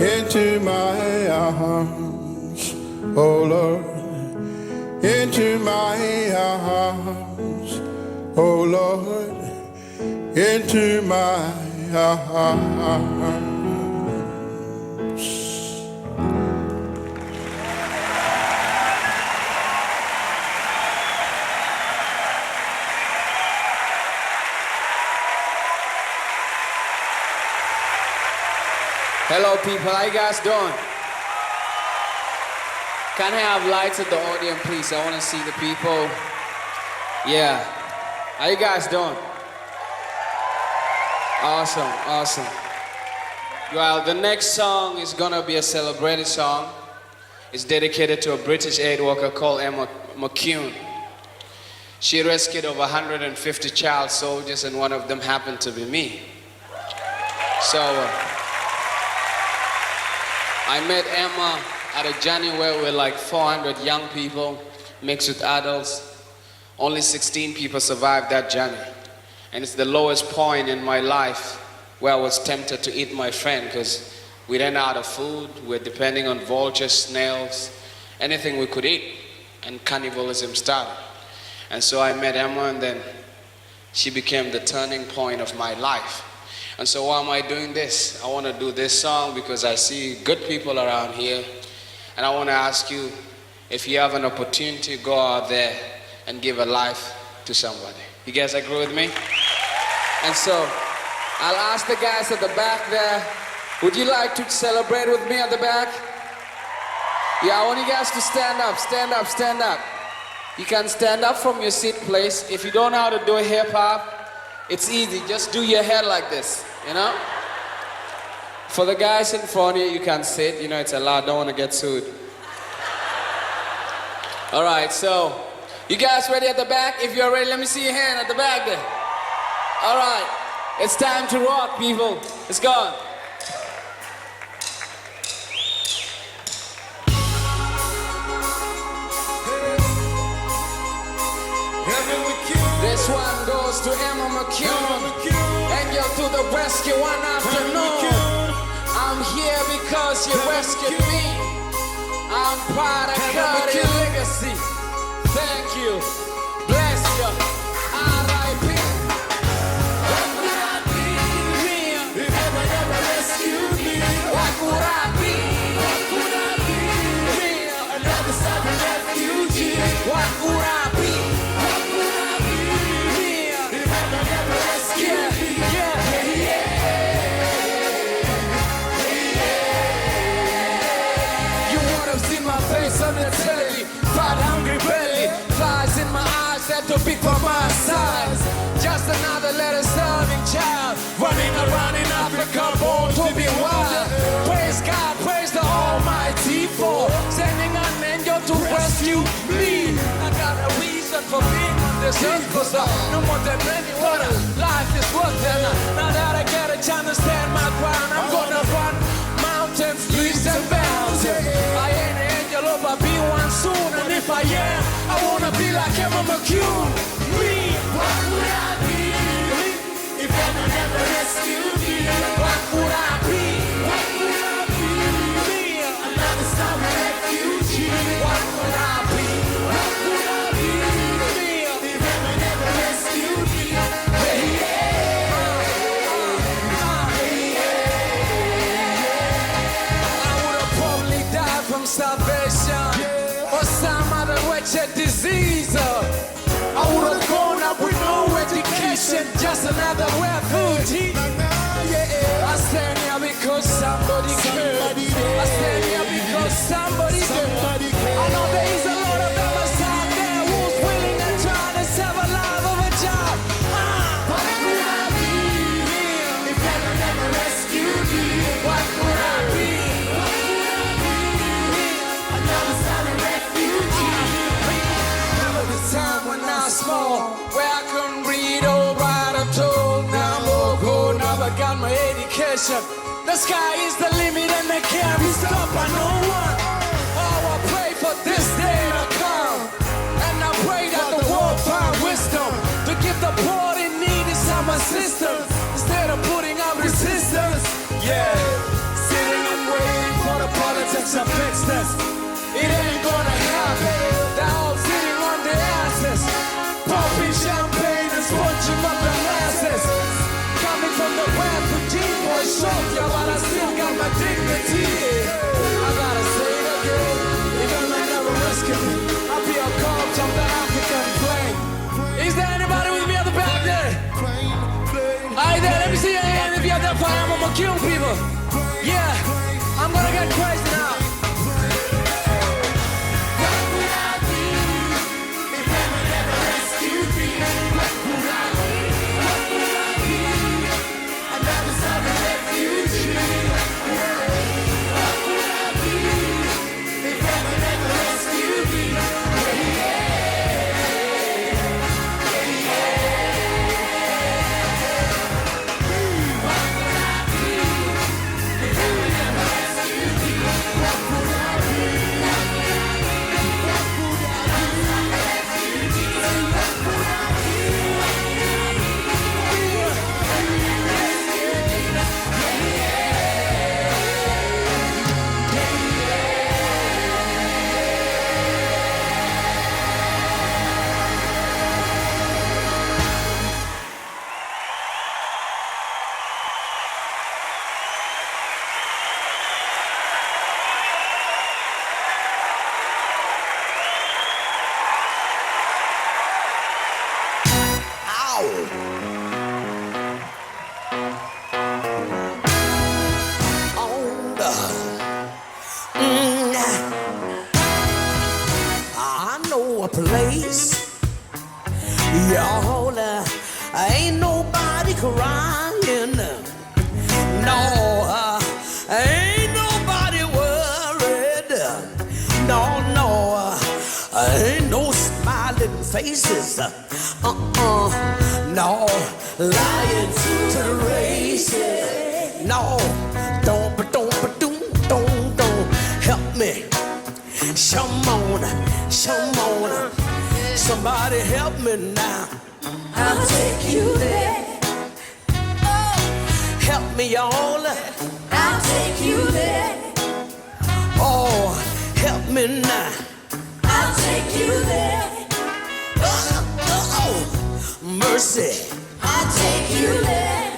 into my arms, oh Lord, into my arms, oh Lord, into my arms.
Hello people, how you guys doing? Can I have lights at the audience, please? I want to see the people. Yeah. How you guys doing? Awesome, awesome. Well, the next song is gonna be a celebrated song. It's dedicated to a British aid worker called Emma McCune. She rescued over 150 child soldiers, and one of them happened to be me. So, I met Emma at a journey where we were like 400 young people mixed with adults. Only 16 people survived that journey. And it's the lowest point in my life where I was tempted to eat my friend because we ran out of food. We're depending on vultures, snails, anything we could eat. And cannibalism started. And so I met Emma, and then she became the turning point of my life. And so why am I doing this? I want to do this song because I see good people around here. And I want to ask you, if you have an opportunity, go out there and give a life to somebody. You guys agree with me? And so, I'll ask the guys at the back there, would you like to celebrate with me at the back? Yeah, I want you guys to stand up, stand up, stand up. You can stand up from your seat, please. If you don't know how to do hip hop, it's easy, just do your head like this, you know? For the guys in front of you, you can sit, you know, it's allowed, don't want to get sued. All right, so, you guys ready at the back? If you're ready, let me see your hand at the back there. All right, it's time to rock, people. Let's go. This one goes to Emma McCune. Angel to the rescue one afternoon. I'm here because you rescued me. I'm proud of your legacy. Thank you. Bless you. R.I.P. What would I be if Emma never rescued me? What would I be? What would I be? Another southern refugee. What would I be? What would I be if Emma never rescued me? You would have seen my face on the telly. Fat, hungry belly, flies in my eyes that too big for my size. Just another letter-serving child, running around in Africa, born to be wild. Praise God.
this earth, 'cause no more than many water. Life is worth it. Now that I get a chance to stand my ground, I'm gonna run mountains, leaps and bounds. I ain't an angel, but I'll be one soon. And if I am, I wanna be like Emma McCune. Me, what would I be if heaven never rescued me? What would I be? What would I be? Me, another summer refugee. What would I be? What would I be? Me, if heaven never rescued me. Hey, yeah. I would have probably died from starvation or some other wretched disease. I would have grown up with no education, just another refugee. I stand here because somebody cared. I stand here because somebody cared. I know there is a lot of others out there who's willing and trying to save a life of a job. What would I be if heaven never rescued me? What would I be? What would I be? Another silent refugee. Remember the time when I was small, where I couldn't read or write or talk. Now I'm all grown up, I got my education. The sky is the limit and they can't be stopped by no one. Oh, I pray for this day to come, and I pray that the world find wisdom to give the poor in need some assistance instead of putting up resistance. Yeah, sitting and waiting for the politics to fix this. It ain't gonna happen. They're all sitting on their asses, popping champagne and sponging up their asses. Coming from the refugee boy shop, yeah, but I still got my dignity. I gotta say it again, even if I never rescue me, I'll be a corpse on the African plane. Is there anybody with me at the back there? Hi there, let me see your hand if you're there for I'm gonna kill people. Yeah, I'm gonna get crazy now. What would I be if heaven never rescued me? What would I be? What would I be? Another southern refugee. What would I be if heaven never rescued me? I know a place, y'all, ain't nobody crying. No, ain't nobody worried. No, ain't no smiling faces. No, lying to the races. No, don't help me. Come on, somebody help me now.
I'll take you there.
Help me, y'all.
I'll take you there.
Oh, help me now.
I'll take you there.
Mercy.
I'll take you there.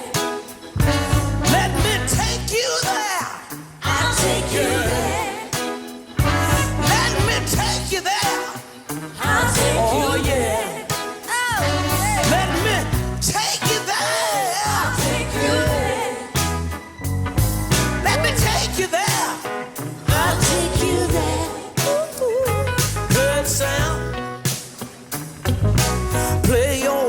Let me take you there.
I'll take you there.
Let me take you there.
I'll take you
oh,
there.
Yeah. Let me take you there.
I'll take you there.
Let me take you there.
I'll take you there.
Good sound. Play your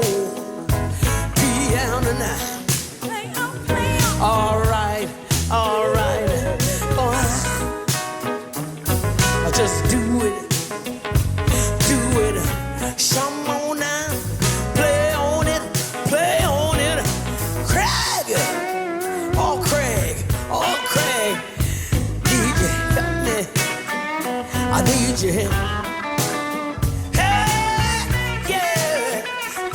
Put your hand. Hey, yeah,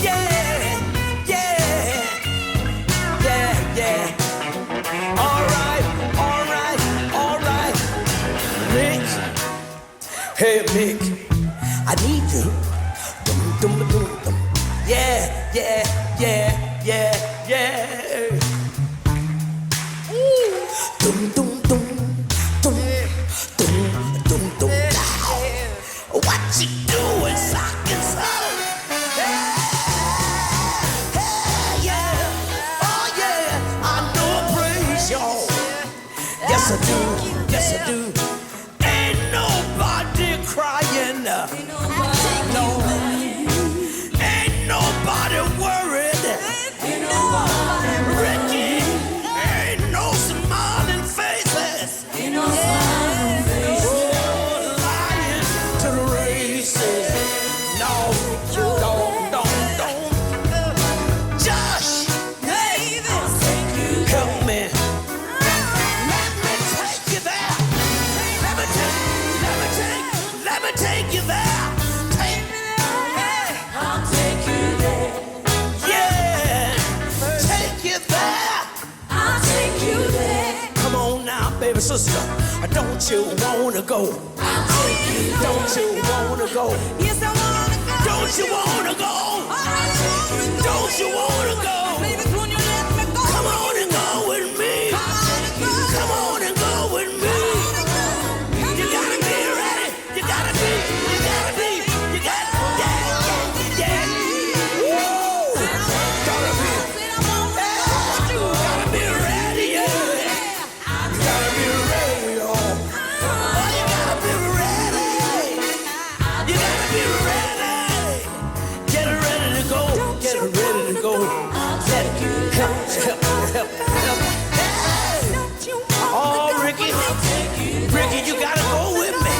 yeah, yeah, yeah, yeah. All right, all right, all right. Mick, hey Mick, I need you. Dum, dum, dum, dum. Yeah, yeah, yeah, yeah, yeah. Dum, dum, dum, dum, dum, dum, dum. What you doing, socking soul? Hey, yeah, oh yeah, I know I praise y'all. Yes I do, yes I do. Ain't nobody crying, no. Ain't nobody worried. Ricky, ain't no smiling faces. Lying to the races. No, don't. Josh, help me. Let me take you there. Let me take you there. I'll take you there. Yeah, take you there. I'll take you there. Come on now, baby sister. Don't you wanna go? I'll take you there. Don't you wanna go? Yes, I wanna go. Don't you wanna go? Don't you wanna go? Baby, when you let me go. Come on and go with me. Come on and go with me. You gotta be ready. You gotta be. Help. Hey! Oh, Ricky, you gotta go with me.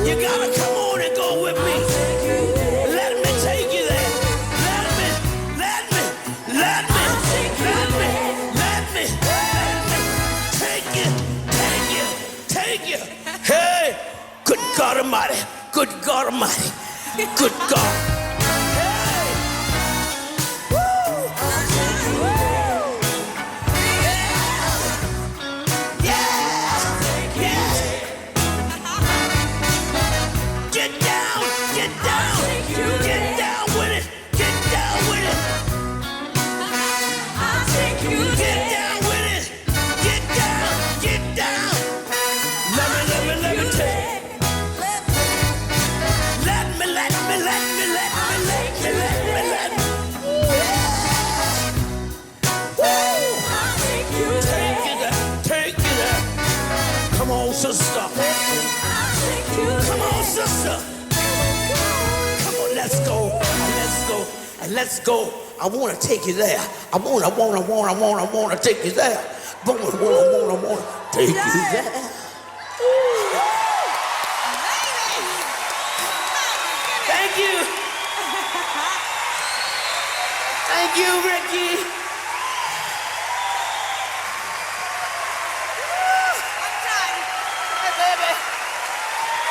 You gotta come on and go with me. Let me take you there. Let me take you. Hey, good God Almighty. Good God. Sister. Come on, sister. Come on, let's go. I wanna take you there. I wanna take you there. Wanna take you there. Thank you. Thank you, Ricky.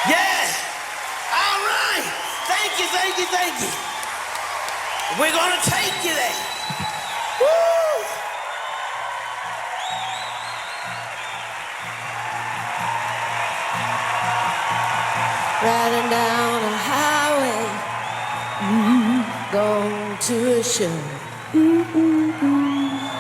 Yeah, all right. Thank you. We're gonna take you there. Woo!
Riding down a highway, going to a show.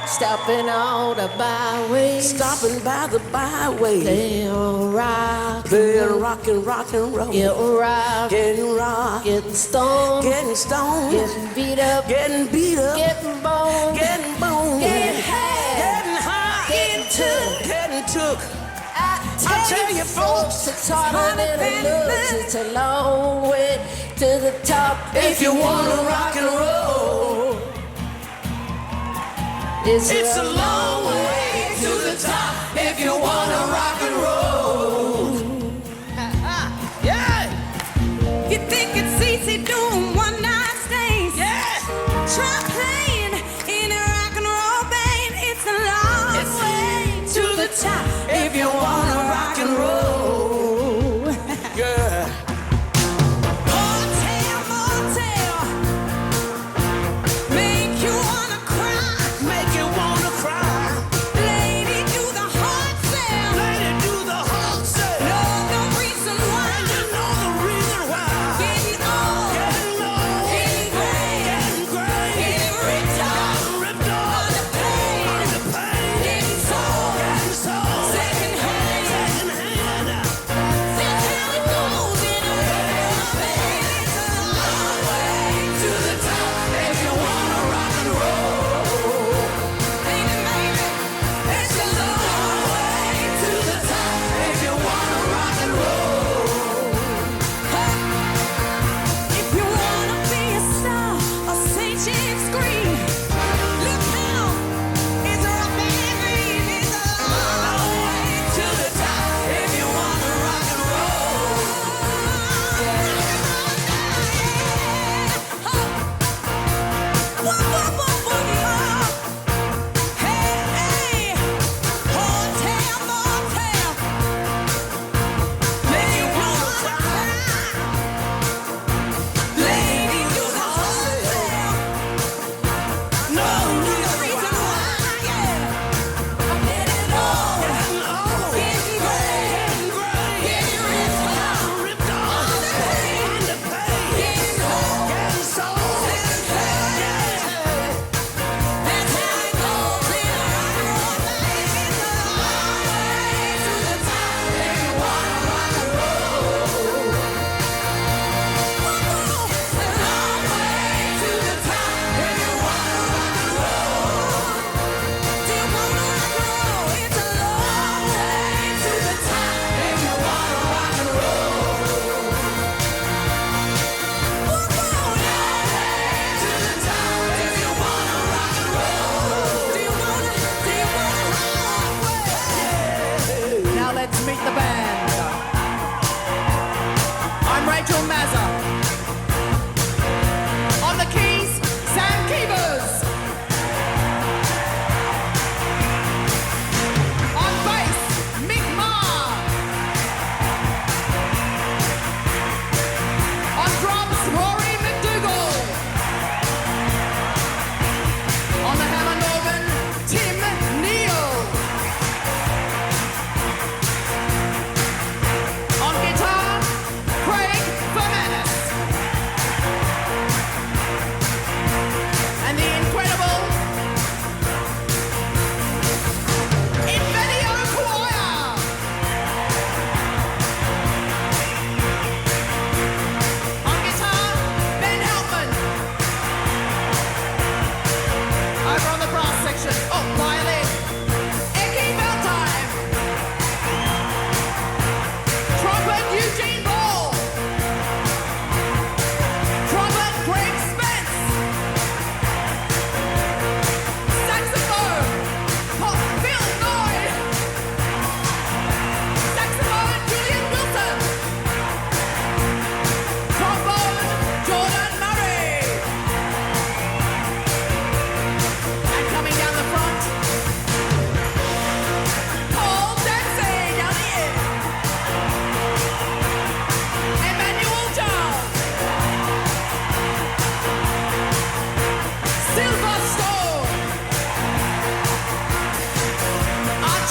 Stopping all the byways,
Stopping by the byway.
they'll rock,
They're rockin' roll.
getting rock,
Getting rock.
getting stoned,
Getting stoned.
getting beat up,
Getting beat up.
getting boned,
Getting boned.
getting high,
Getting high.
getting took.
Getting took.
I tell you folks, it's harder than it looks. It's a long way to the top
If you wanna rock and roll.
It's
a long way to the top if you wanna rock and roll. Yeah.
You think it's easy doing one night stands?
Yeah.
Try playing in a rock and roll band. It's a long way to the top
if you wanna rock and roll. Yeah.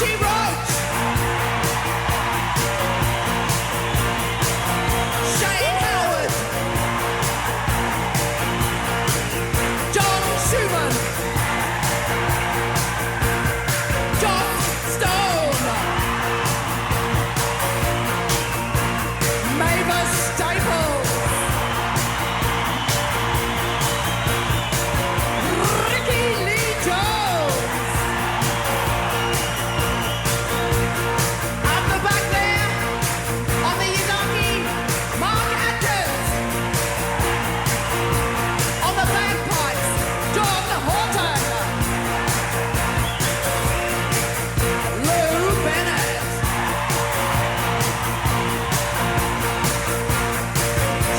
Archie Roach, Shane Howard, John Schumann, Joss Stone, Mavis Staples, Ricky Lee Jones. Up the back there, on the Yuzaki, Mark Atkins. On the bagpipes, John Horton. Lou Bennett.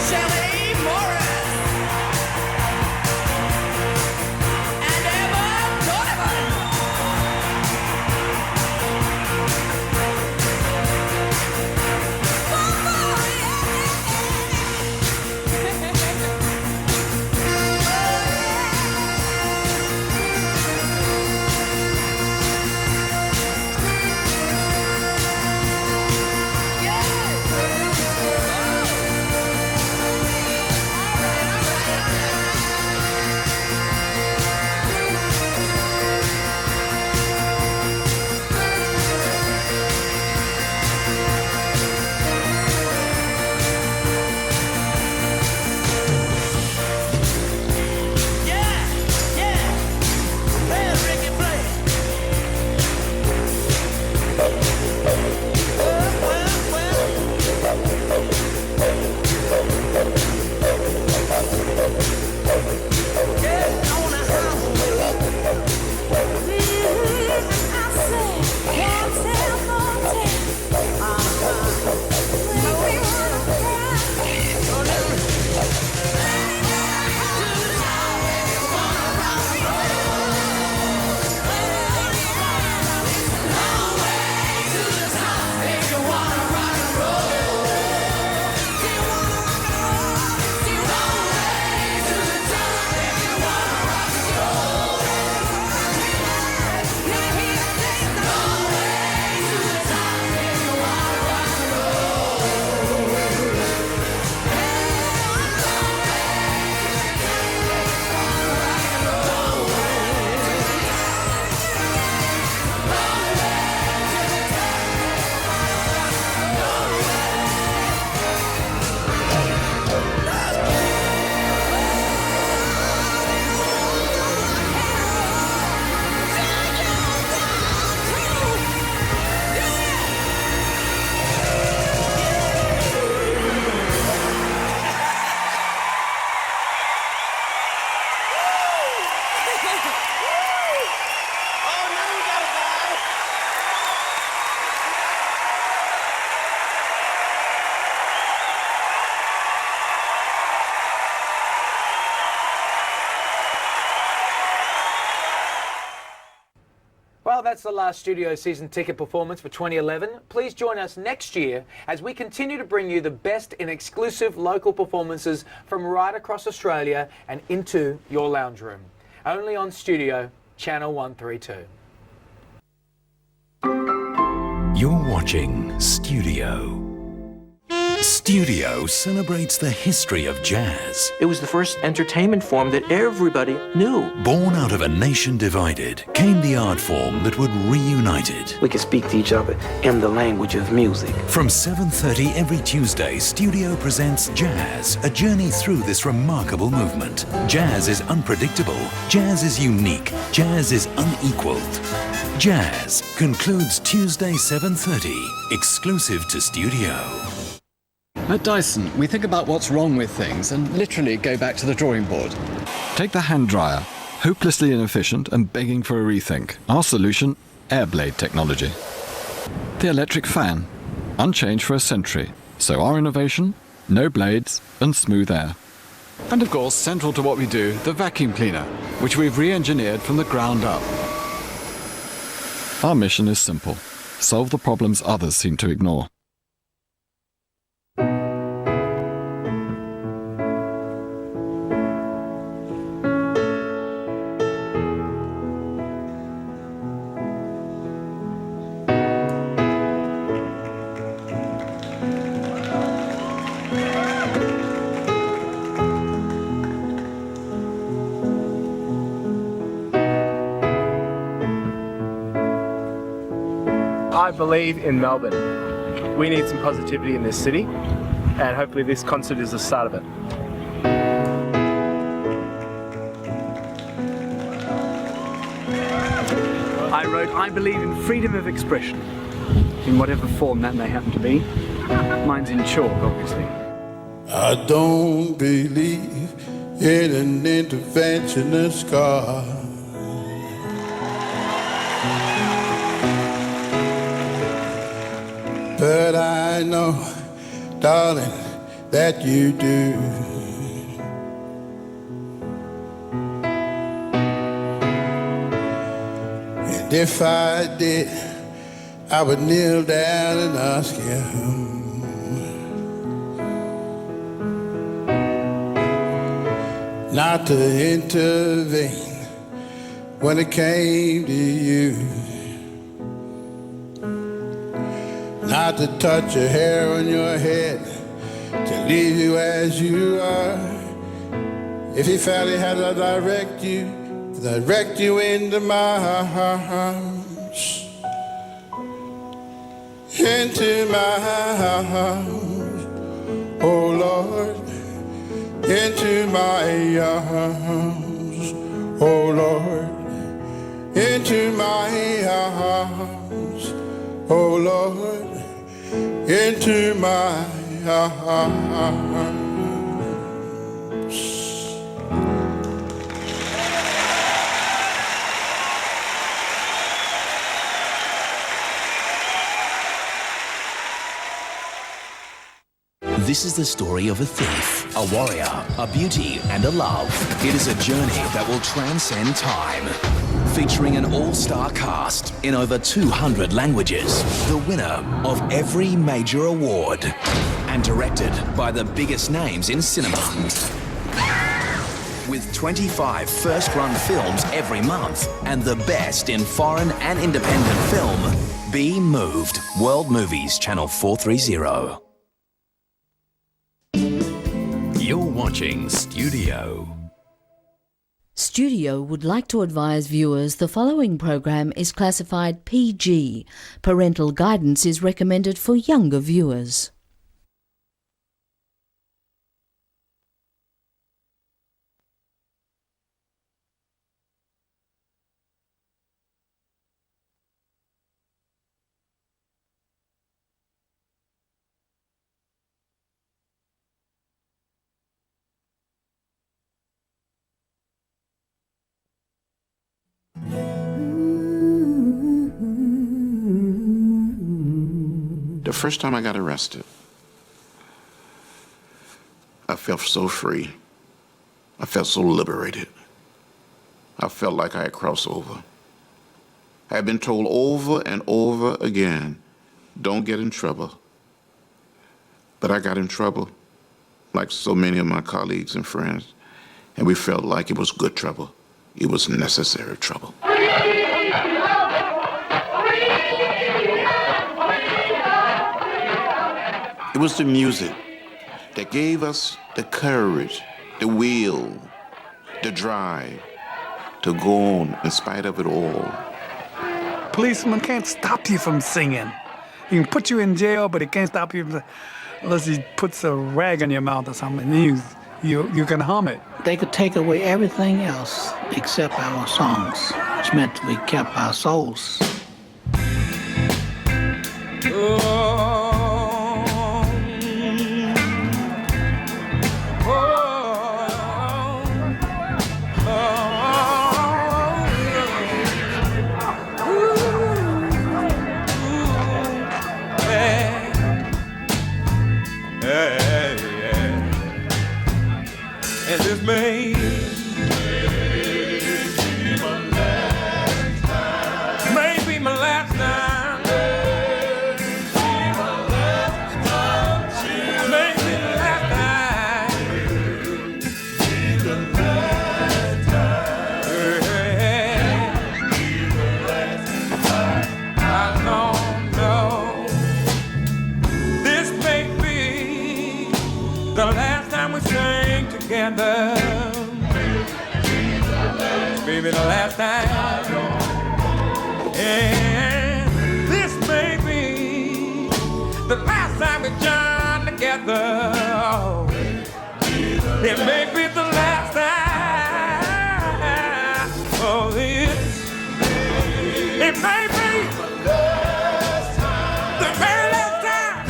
Shelley Morris. And Emma Donovan.
Well, that's the last studio season ticket performance for 2011. Please join us next year as we continue to bring you the best in exclusive local performances from right across Australia and into your lounge room. Only on Studio, Channel 132.
You're watching Studio. Studio celebrates the history of jazz.
It was the first entertainment form that everybody knew.
Born out of a nation divided, came the art form that would reunite it.
We could speak to each other in the language of music.
From 7:30 every Tuesday, Studio presents Jazz, a journey through this remarkable movement. Jazz is unpredictable. Jazz is unique. Jazz is unequaled. Jazz concludes Tuesday 7:30, exclusive to Studio.
At Dyson, we think about what's wrong with things and literally go back to the drawing board. Take the hand dryer, hopelessly inefficient and begging for a rethink. Our solution, Airblade technology. The electric fan, unchanged for a century. So our innovation, no blades and smooth air. And of course, central to what we do, the vacuum cleaner, which we've re-engineered from the ground up. Our mission is simple: solve the problems others seem to ignore.
I believe in Melbourne. We need some positivity in this city, and hopefully this concert is the start of it. I wrote, I believe in freedom of expression, in whatever form that may happen to be. Mine's in chalk, obviously.
I don't believe in an interventionist God. But I know, darling, that you do. And if I did, I would kneel down and ask you not to intervene when it came to you, not to touch a hair on your head, to leave you as you are. If he felt he had to direct you into my arms, into my arms, oh Lord, into my arms, oh Lord, into my arms, oh Lord, into my arms.
This is the story of a thief, a warrior, a beauty, and a love. It is a journey that will transcend time. Featuring an all-star cast in over 200 languages, the winner of every major award, and directed by the biggest names in cinema. With 25 first-run films every month, and the best in foreign and independent film, Be Moved, World Movies, Channel 430.
You're watching Studio.
Studio would like to advise viewers the following program is classified PG. Parental guidance is recommended for younger viewers.
The first time I got arrested, I felt so free. I felt so liberated. I felt like I had crossed over. I had been told over and over again, don't get in trouble. But I got in trouble, like so many of my colleagues and friends, and we felt like it was good trouble. It was necessary trouble. It was the music that gave us the courage, the will, the drive to go on in spite of it all.
Policeman can't stop you from singing. He can put you in jail, but he can't stop you unless he puts a rag in your mouth or something. And you can hum it.
They could take away everything else except our songs, which meant we kept our souls.
And this may be my last time. May be my last time. I don't know. This may be the last time we sing together. Maybe the last time. And this may
together. It may be the last time for this. It may be the very last time.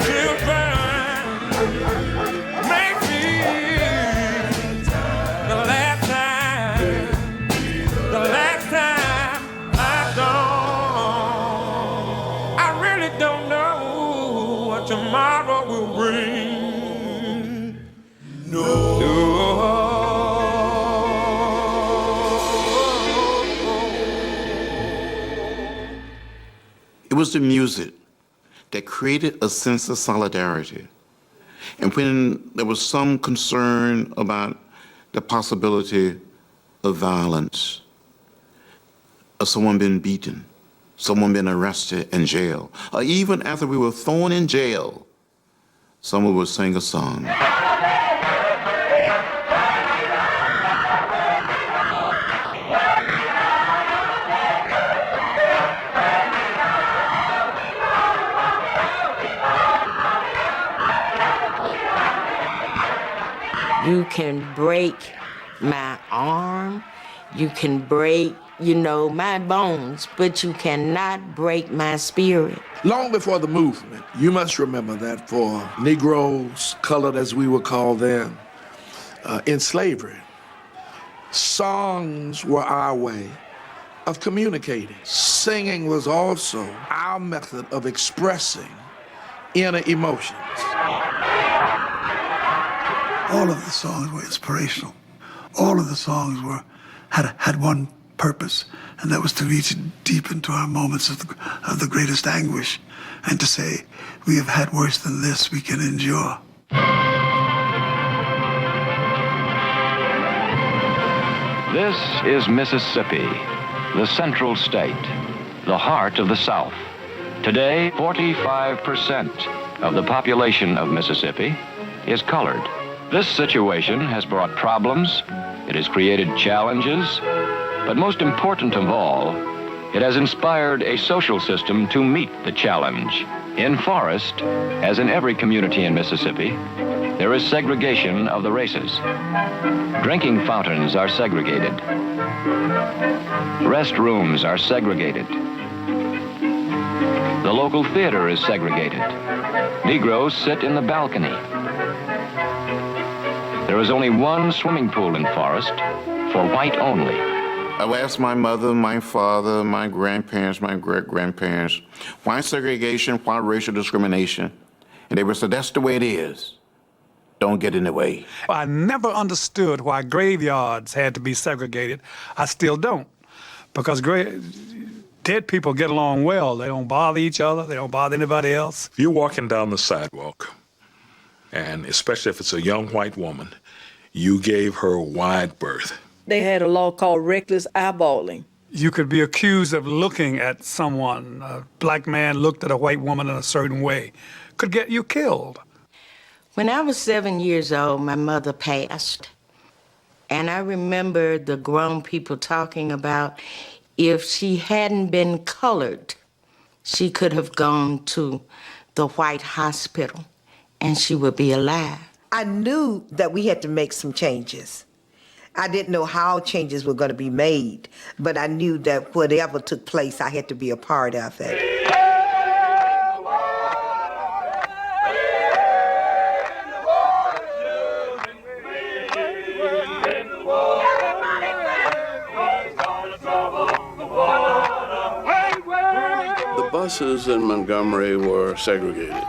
Children, maybe the last time. The last time I really don't know what tomorrow will bring. No.
It was the music that created a sense of solidarity. And when there was some concern about the possibility of violence, of someone being beaten, someone being arrested in jail, or even after we were thrown in jail, someone would sing a song.
You can break my arm, you can break, my bones, but you cannot break my spirit.
Long before the movement, you must remember that for Negroes, colored as we were called then, in slavery, songs were our way of communicating. Singing was also our method of expressing inner emotions.
All of the songs were inspirational. All of the songs had one purpose, and that was to reach deep into our moments of the greatest anguish and to say, we have had worse than this, we can endure.
This is Mississippi, the central state, the heart of the South. Today, 45% of the population of Mississippi is colored. This situation has brought problems, it has created challenges, but most important of all, it has inspired a social system to meet the challenge. In Forest, as in every community in Mississippi, there is segregation of the races. Drinking fountains are segregated. Restrooms are segregated. The local theater is segregated. Negroes sit in the balcony. There is only one swimming pool in Forest for white only.
I asked my mother, my father, my grandparents, my great-grandparents, why segregation, why racial discrimination? And they would say, that's the way it is. Don't get in the way.
I never understood why graveyards had to be segregated. I still don't. Because dead people get along well. They don't bother each other. They don't bother anybody else.
You're walking down the sidewalk, and especially if it's a young white woman, you gave her a wide berth.
They had a law called reckless eyeballing.
You could be accused of looking at someone. A black man looked at a white woman in a certain way. Could get you killed.
When I was 7 years old, my mother passed. And I remember the grown people talking about if she hadn't been colored, she could have gone to the white hospital and she would be alive.
I knew that we had to make some changes. I didn't know how changes were going to be made, but I knew that whatever took place, I had to be a part of it.
The buses in Montgomery were segregated.